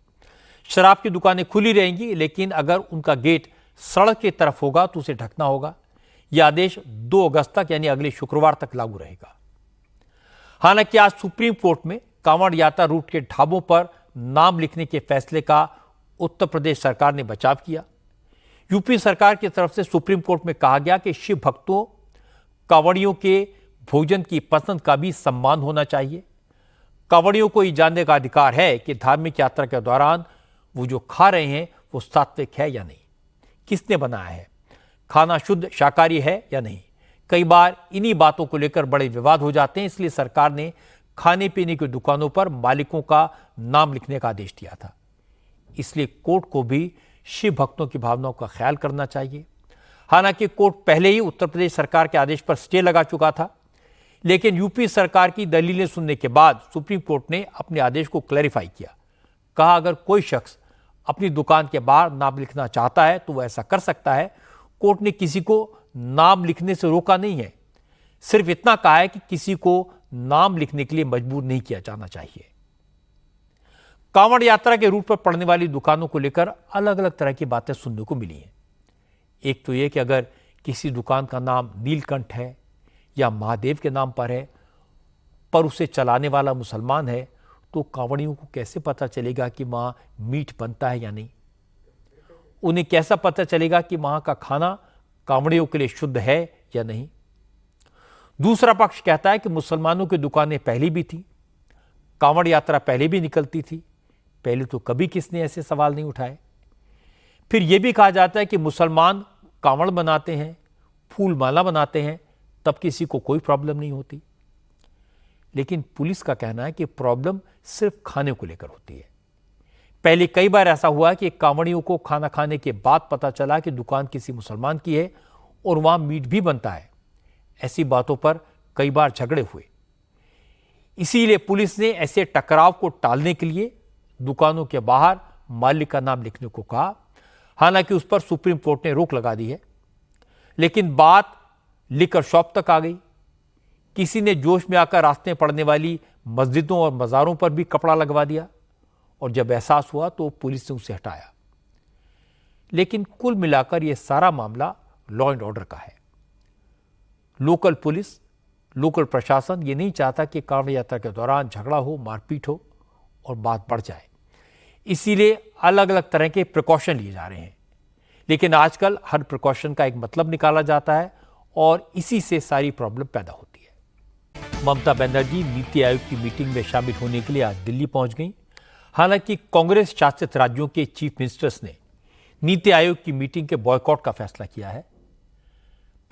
शराब की दुकानें खुली रहेंगी, लेकिन अगर उनका गेट सड़क की तरफ होगा तो उसे ढकना होगा। यह आदेश 2 अगस्त तक यानी अगले शुक्रवार तक लागू रहेगा। हालांकि आज सुप्रीम कोर्ट में कांवड़ यात्रा रूट के ढाबों पर नाम लिखने के फैसले का उत्तर प्रदेश सरकार ने बचाव किया। यूपी सरकार की तरफ से सुप्रीम कोर्ट में कहा गया कि शिव भक्तों, कांवड़ियों के भोजन की पसंद का भी सम्मान होना चाहिए। कांवड़ियों को ये जानने का अधिकार है कि धार्मिक यात्रा के दौरान वो जो खा रहे हैं वो सात्विक है या नहीं, किसने बनाया है, खाना शुद्ध शाकाहारी है या नहीं। कई बार इन्हीं बातों को लेकर बड़े विवाद हो जाते हैं, इसलिए सरकार ने खाने पीने की दुकानों पर मालिकों का नाम लिखने का आदेश दिया था। इसलिए कोर्ट को भी शिव भक्तों की भावनाओं का ख्याल करना चाहिए। हालांकि कोर्ट पहले ही उत्तर प्रदेश सरकार के आदेश पर स्टे लगा चुका था, लेकिन यूपी सरकार की दलीलें सुनने के बाद सुप्रीम कोर्ट ने अपने आदेश को क्लैरिफाई किया। कहा, अगर कोई शख्स अपनी दुकान के बाहर नाम लिखना चाहता है तो वह ऐसा कर सकता है। कोर्ट ने किसी को नाम लिखने से रोका नहीं है, सिर्फ इतना कहा है कि किसी को नाम लिखने के लिए मजबूर नहीं किया जाना चाहिए। कांवड़ यात्रा के रूट पर पड़ने वाली दुकानों को लेकर अलग अलग तरह की बातें सुनने को मिली हैं। एक तो यह कि अगर किसी दुकान का नाम नीलकंठ है या महादेव के नाम पर है, पर उसे चलाने वाला मुसलमान है, तो कांवड़ियों को कैसे पता चलेगा कि वहां मीट बनता है या नहीं? उन्हें कैसा पता चलेगा कि वहां का खाना कांवड़ियों के लिए शुद्ध है या नहीं? दूसरा पक्ष कहता है कि मुसलमानों की दुकानें पहले भी थी, कांवड़ यात्रा पहले भी निकलती थी, पहले तो कभी किसने ऐसे सवाल नहीं उठाए। फिर यह भी कहा जाता है कि मुसलमान कांवड़ बनाते हैं, फूल माला बनाते हैं, तब किसी को कोई प्रॉब्लम नहीं होती। लेकिन पुलिस का कहना है कि प्रॉब्लम सिर्फ खाने को लेकर होती है। पहले कई बार ऐसा हुआ कि कांवड़ियों को खाना खाने के बाद पता चला कि दुकान किसी मुसलमान की है और वहां मीट भी बनता है। ऐसी बातों पर कई बार झगड़े हुए। इसीलिए पुलिस ने ऐसे टकराव को टालने के लिए दुकानों के बाहर मालिक का नाम लिखने को कहा। हालांकि उस पर सुप्रीम कोर्ट ने रोक लगा दी है, लेकिन बात लिकर शॉप तक आ गई। किसी ने जोश में आकर रास्ते में पड़ने वाली मस्जिदों और मज़ारों पर भी कपड़ा लगवा दिया और जब एहसास हुआ तो पुलिस ने उसे हटाया। लेकिन कुल मिलाकर यह सारा मामला लॉ एंड ऑर्डर का है। लोकल पुलिस, लोकल प्रशासन ये नहीं चाहता कि कांवड़ यात्रा के दौरान झगड़ा हो, मारपीट हो और बात बढ़ जाए। इसीलिए अलग अलग तरह के प्रिकॉशन लिए जा रहे हैं। लेकिन आजकल हर प्रिकॉशन का एक मतलब निकाला जाता है और इसी से सारी प्रॉब्लम पैदा होती है। ममता बनर्जी नीति आयोग की मीटिंग में शामिल होने के लिए आज दिल्ली पहुंच गई। हालांकि कांग्रेस शासित राज्यों के चीफ मिनिस्टर्स ने नीति आयोग की मीटिंग के बॉयकॉट का फैसला किया है।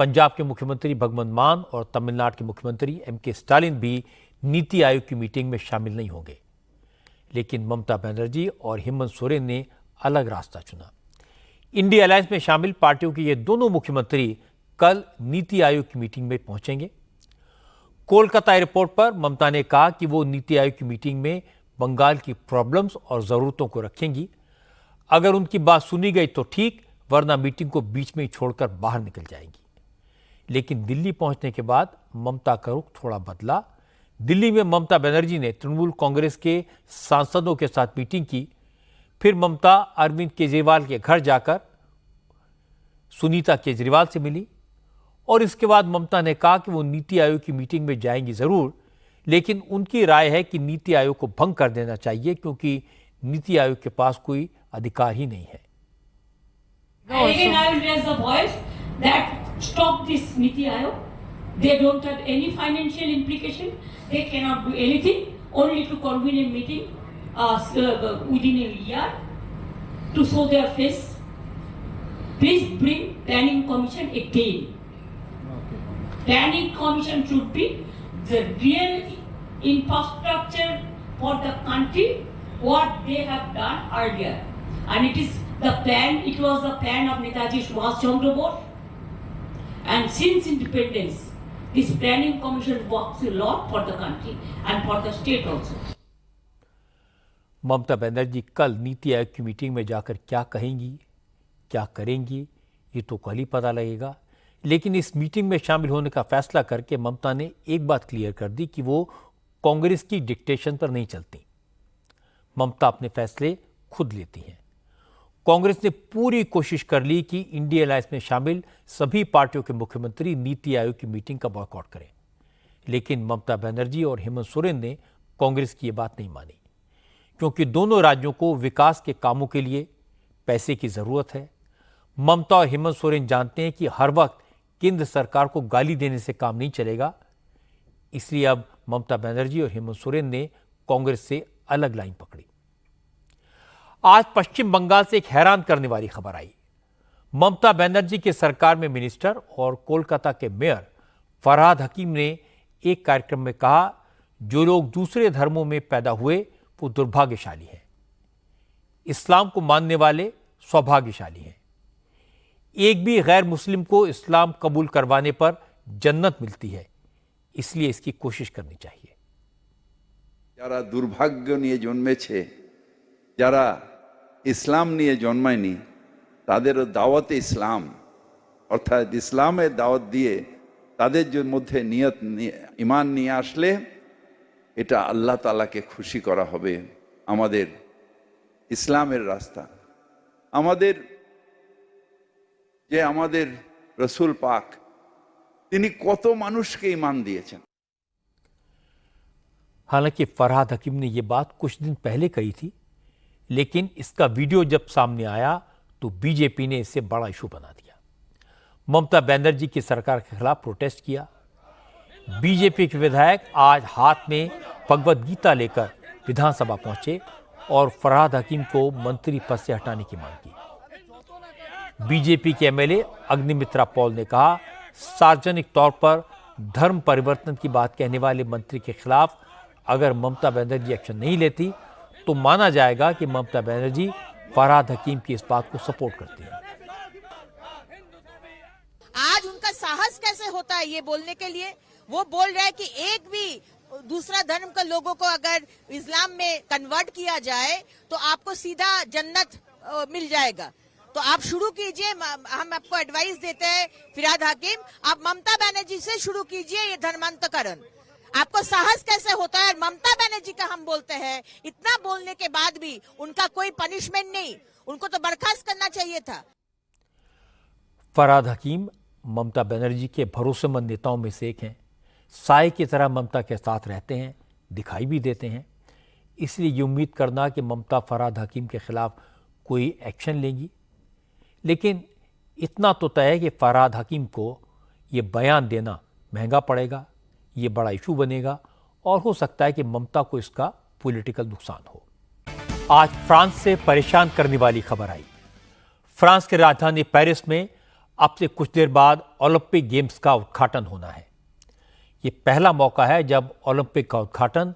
पंजाब के मुख्यमंत्री भगवंत मान और तमिलनाडु के मुख्यमंत्री एम.के. स्टालिन भी नीति आयोग की मीटिंग में शामिल नहीं होंगे। लेकिन ममता बनर्जी और हेमंत सोरेन ने अलग रास्ता चुना। इंडिया अलायंस में शामिल पार्टियों के ये दोनों मुख्यमंत्री कल नीति आयोग की मीटिंग में पहुंचेंगे। कोलकाता एयरपोर्ट पर ममता ने कहा कि वो नीति आयोग की मीटिंग में बंगाल की प्रॉब्लम्स और जरूरतों को रखेंगी। अगर उनकी बात सुनी गई तो ठीक, वरना मीटिंग को बीच में ही छोड़कर बाहर निकल जाएंगी। लेकिन दिल्ली पहुंचने के बाद ममता का रुख थोड़ा बदला। दिल्ली में ममता बनर्जी ने तृणमूल कांग्रेस के सांसदों के साथ मीटिंग की। फिर ममता अरविंद केजरीवाल के घर जाकर सुनीता केजरीवाल से मिली और इसके बाद ममता ने कहा कि वो नीति आयोग की मीटिंग में जाएंगी जरूर, लेकिन उनकी राय है कि नीति आयोग को भंग कर देना चाहिए क्योंकि नीति आयोग के पास कोई अधिकार ही नहीं है। Stop this Niti Aayog. They don't have any financial implication. They cannot do anything. Only to convene a meeting within a year to show their face. Please bring planning commission again. Planning commission should be the real infrastructure for the country. What they have done earlier, and it is the plan. It was the plan of Netaji Subhash Chandra Bose. And since independence, this planning commission works a lot for the country and for the state also. Mamata Banerjee कल नीति आयोग की meeting में जाकर क्या कहेंगी, क्या करेंगी, ये तो कल ही पता लगेगा। लेकिन इस मीटिंग में शामिल होने का फैसला करके ममता ने एक बात क्लियर कर दी कि वो कांग्रेस की डिक्टेशन पर नहीं चलती। ममता अपने फैसले खुद लेती हैं। कांग्रेस ने पूरी कोशिश कर ली कि इंडिया अलायंस में शामिल सभी पार्टियों के मुख्यमंत्री नीति आयोग की मीटिंग का बॉयकॉट करें, लेकिन ममता बनर्जी और हेमंत सोरेन ने कांग्रेस की ये बात नहीं मानी, क्योंकि दोनों राज्यों को विकास के कामों के लिए पैसे की जरूरत है। ममता और हेमंत सोरेन जानते हैं कि हर वक्त केंद्र सरकार को गाली देने से काम नहीं चलेगा। इसलिए अब ममता बनर्जी और हेमंत सोरेन ने कांग्रेस से अलग लाइन पकड़ी। आज पश्चिम बंगाल से एक हैरान करने वाली खबर आई। ममता बनर्जी के सरकार में मिनिस्टर और कोलकाता के मेयर फरहाद हकीम ने एक कार्यक्रम में कहा, जो लोग दूसरे धर्मों में पैदा हुए वो दुर्भाग्यशाली हैं। इस्लाम को मानने वाले सौभाग्यशाली हैं। एक भी गैर मुस्लिम को इस्लाम कबूल करवाने पर जन्नत मिलती है, इसलिए इसकी कोशिश करनी चाहिए। যারা দুর্ভাগ্য নিয়ে জন্মেছে, যারা ইসলাম নিয়ে জন্মায়নি, তাদেরও দাওয়াতে ইসলাম অর্থাৎ ইসলামের দাওয়াত দিয়ে তাদের মধ্যে নিয়ত ঈমান নিয়ে আসলে এটা আল্লাহ তাআলাকে খুশি করা হবে। আমাদের ইসলামের রাস্তা, আমাদের যে আমাদের রসুল পাক তিনি কত মানুষকে ঈমান দিয়েছেন। हालांकि फरहाद हकीम ने यह बात कुछ दिन पहले कही थी, लेकिन इसका वीडियो जब सामने आया तो बीजेपी ने इसे बड़ा इशू बना दिया। ममता बनर्जी की सरकार के खिलाफ प्रोटेस्ट किया। बीजेपी के विधायक आज हाथ में भगवत गीता लेकर विधानसभा पहुंचे और फरहाद हकीम को मंत्री पद से हटाने की मांग की। बीजेपी के एमएलए अग्निमित्रा पॉल ने कहा, सार्वजनिक तौर पर धर्म परिवर्तन की बात कहने वाले मंत्री के खिलाफ अगर ममता बनर्जी एक्शन नहीं लेती तो माना जाएगा कि ममता बनर्जी फरहाद हकीम की इस बात को सपोर्ट करती है। आज उनका साहस कैसे होता है ये बोलने के लिए? वो बोल रहा है कि एक भी दूसरा धर्म के लोगों को अगर इस्लाम में कन्वर्ट किया जाए तो आपको सीधा जन्नत मिल जाएगा। तो आप शुरू कीजिए, हम आपको एडवाइस देते हैं फरहाद हकीम, आप ममता बनर्जी से शुरू कीजिए ये धर्मांतकरण। आपको साहस कैसे होता है? ममता बनर्जी का हम बोलते हैं, इतना बोलने के बाद भी उनका कोई पनिशमेंट नहीं, उनको तो बर्खास्त करना चाहिए था। फरहाद हकीम ममता बनर्जी के भरोसेमंद नेताओं में से एक हैं। साए की तरह ममता के साथ रहते हैं, दिखाई भी देते हैं। इसलिए ये उम्मीद करना कि ममता फरहाद हकीम के खिलाफ कोई एक्शन लेंगी, लेकिन इतना तो तय है कि फरहाद हकीम को ये बयान देना महंगा पड़ेगा, ये बड़ा इशू बनेगा और हो सकता है कि ममता को इसका पॉलिटिकल नुकसान हो। आज फ्रांस से परेशान करने वाली खबर आई। फ्रांस की राजधानी पेरिस में अब से कुछ देर बाद ओलंपिक गेम्स का उद्घाटन होना है। ये पहला मौका है जब ओलंपिक का उद्घाटन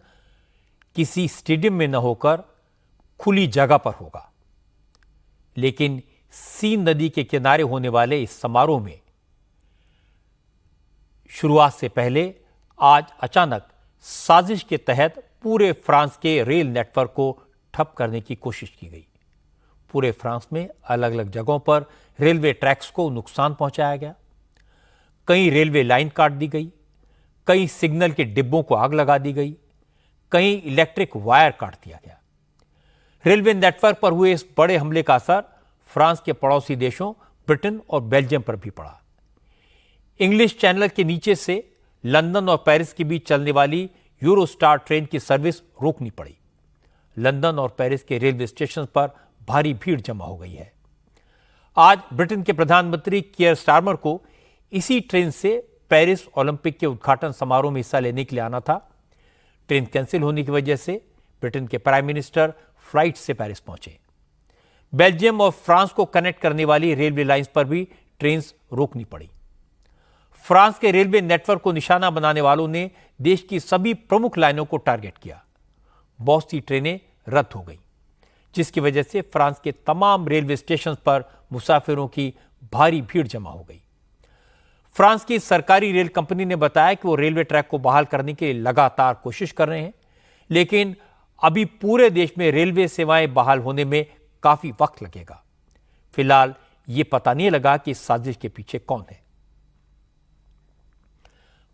किसी स्टेडियम में न होकर खुली जगह पर होगा। लेकिन सीन नदी के किनारे होने वाले इस समारोह में शुरुआत से पहले आज अचानक साजिश के तहत पूरे फ्रांस के रेल नेटवर्क को ठप करने की कोशिश की गई। पूरे फ्रांस में अलग अलग जगहों पर रेलवे ट्रैक्स को नुकसान पहुंचाया गया। कहीं रेलवे लाइन काट दी गई, कहीं सिग्नल के डिब्बों को आग लगा दी गई, कहीं इलेक्ट्रिक वायर काट दिया गया। रेलवे नेटवर्क पर हुए इस बड़े हमले का असर फ्रांस के पड़ोसी देशों ब्रिटेन और बेल्जियम पर भी पड़ा। इंग्लिश चैनल के नीचे से लंदन और पेरिस के बीच चलने वाली यूरोस्टार ट्रेन की सर्विस रोकनी पड़ी। लंदन और पेरिस के रेलवे स्टेशन पर भारी भीड़ जमा हो गई है। आज ब्रिटेन के प्रधानमंत्री कियर स्टारमर को इसी ट्रेन से पेरिस ओलंपिक के उद्घाटन समारोह में हिस्सा लेने के लिए आना था। ट्रेन कैंसिल होने की वजह से ब्रिटेन के प्राइम मिनिस्टर फ्लाइट से पेरिस पहुंचे। बेल्जियम और फ्रांस को कनेक्ट करने वाली रेलवे लाइंस पर भी ट्रेन रोकनी पड़ी। फ्रांस के रेलवे नेटवर्क को निशाना बनाने वालों ने देश की सभी प्रमुख लाइनों को टारगेट किया। बहुत सी ट्रेनें रद्द हो गईं, जिसकी वजह से फ्रांस के तमाम रेलवे स्टेशन पर मुसाफिरों की भारी भीड़ जमा हो गई। फ्रांस की सरकारी रेल कंपनी ने बताया कि वो रेलवे ट्रैक को बहाल करने के लिए लगातार कोशिश कर रहे हैं, लेकिन अभी पूरे देश में रेलवे सेवाएं बहाल होने में काफी वक्त लगेगा। फिलहाल ये पता नहीं लगा कि इस साजिश के पीछे कौन है।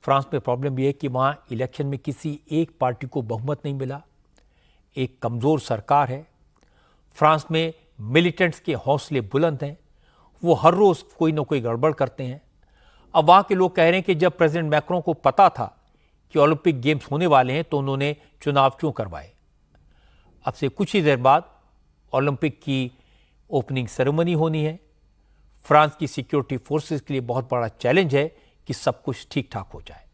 फ्रांस में प्रॉब्लम यह है कि वहां इलेक्शन में किसी एक पार्टी को बहुमत नहीं मिला, एक कमजोर सरकार है। फ्रांस में मिलिटेंट्स के हौसले बुलंद हैं, वो हर रोज कोई ना कोई गड़बड़ करते हैं। अब वहां के लोग कह रहे हैं कि जब प्रेसिडेंट मैक्रों को पता था कि ओलंपिक गेम्स होने वाले हैं तो उन्होंने चुनाव क्यों करवाए। अब से कुछ ही देर बाद ओलंपिक की ओपनिंग सेरेमनी होनी है। फ्रांस की सिक्योरिटी फोर्सेस के लिए बहुत बड़ा चैलेंज है कि सब कुछ ठीक ठाक हो जाए।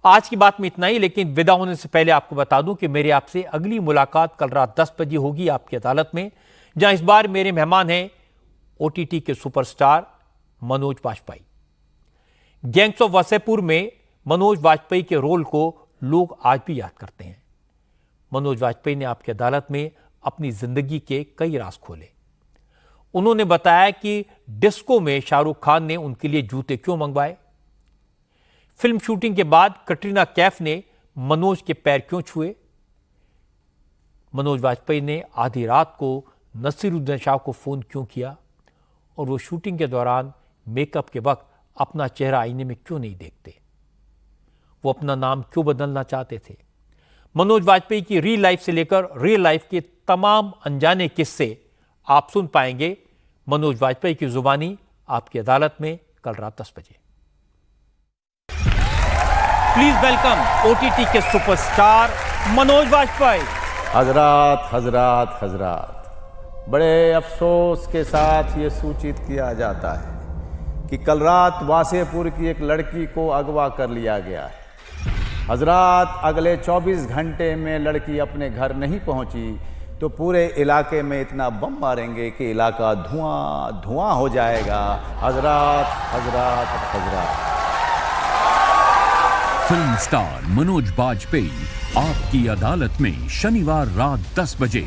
आज की बात में इतना ही, लेकिन विदा होने से पहले आपको बता दूं कि मेरे आपसे अगली मुलाकात कल रात 10 बजे होगी आपकी अदालत में, जहां इस बार मेरे मेहमान हैं ओटीटी के superstar Manoj Vajpayee. Gangs of Wasseypur में मनोज वाजपेयी के रोल को लोग आज भी याद करते हैं। मनोज वाजपेयी ने आपकी अदालत में अपनी जिंदगी के कई राज खोले। उन्होंने बताया कि डिस्को में शाहरुख खान ने उनके लिए जूते क्यों मंगवाए। फिल्म शूटिंग के बाद कटरीना कैफ ने मनोज के पैर क्यों छुए। मनोज वाजपेयी ने आधी रात को नसीरुद्दीन शाह को फोन क्यों किया और वो शूटिंग के दौरान मेकअप के वक्त अपना चेहरा आईने में क्यों नहीं देखते। वो अपना नाम क्यों बदलना चाहते थे। मनोज वाजपेयी की रियल लाइफ से लेकर रियल लाइफ के तमाम अनजाने किस्से आप सुन पाएंगे मनोज वाजपेयी की जुबानी आपकी अदालत में कल रात 10 बजे। प्लीज वेलकम ओटीटी के सुपरस्टार मनोज वाजपेयी। हजरात हजरात हजरात, बड़े अफसोस के साथ ये सूचित किया जाता है कि कल रात वासेपुर की एक लड़की को अगवा कर लिया गया है। हजरात, अगले 24 घंटे में लड़की अपने घर नहीं पहुंची तो पूरे इलाके में इतना बम मारेंगे कि इलाका धुआं धुआं हो जाएगा। हजरात हजरात हजरात। फिल्म स्टार मनोज वाजपेयी आपकी अदालत में शनिवार रात 10 बजे।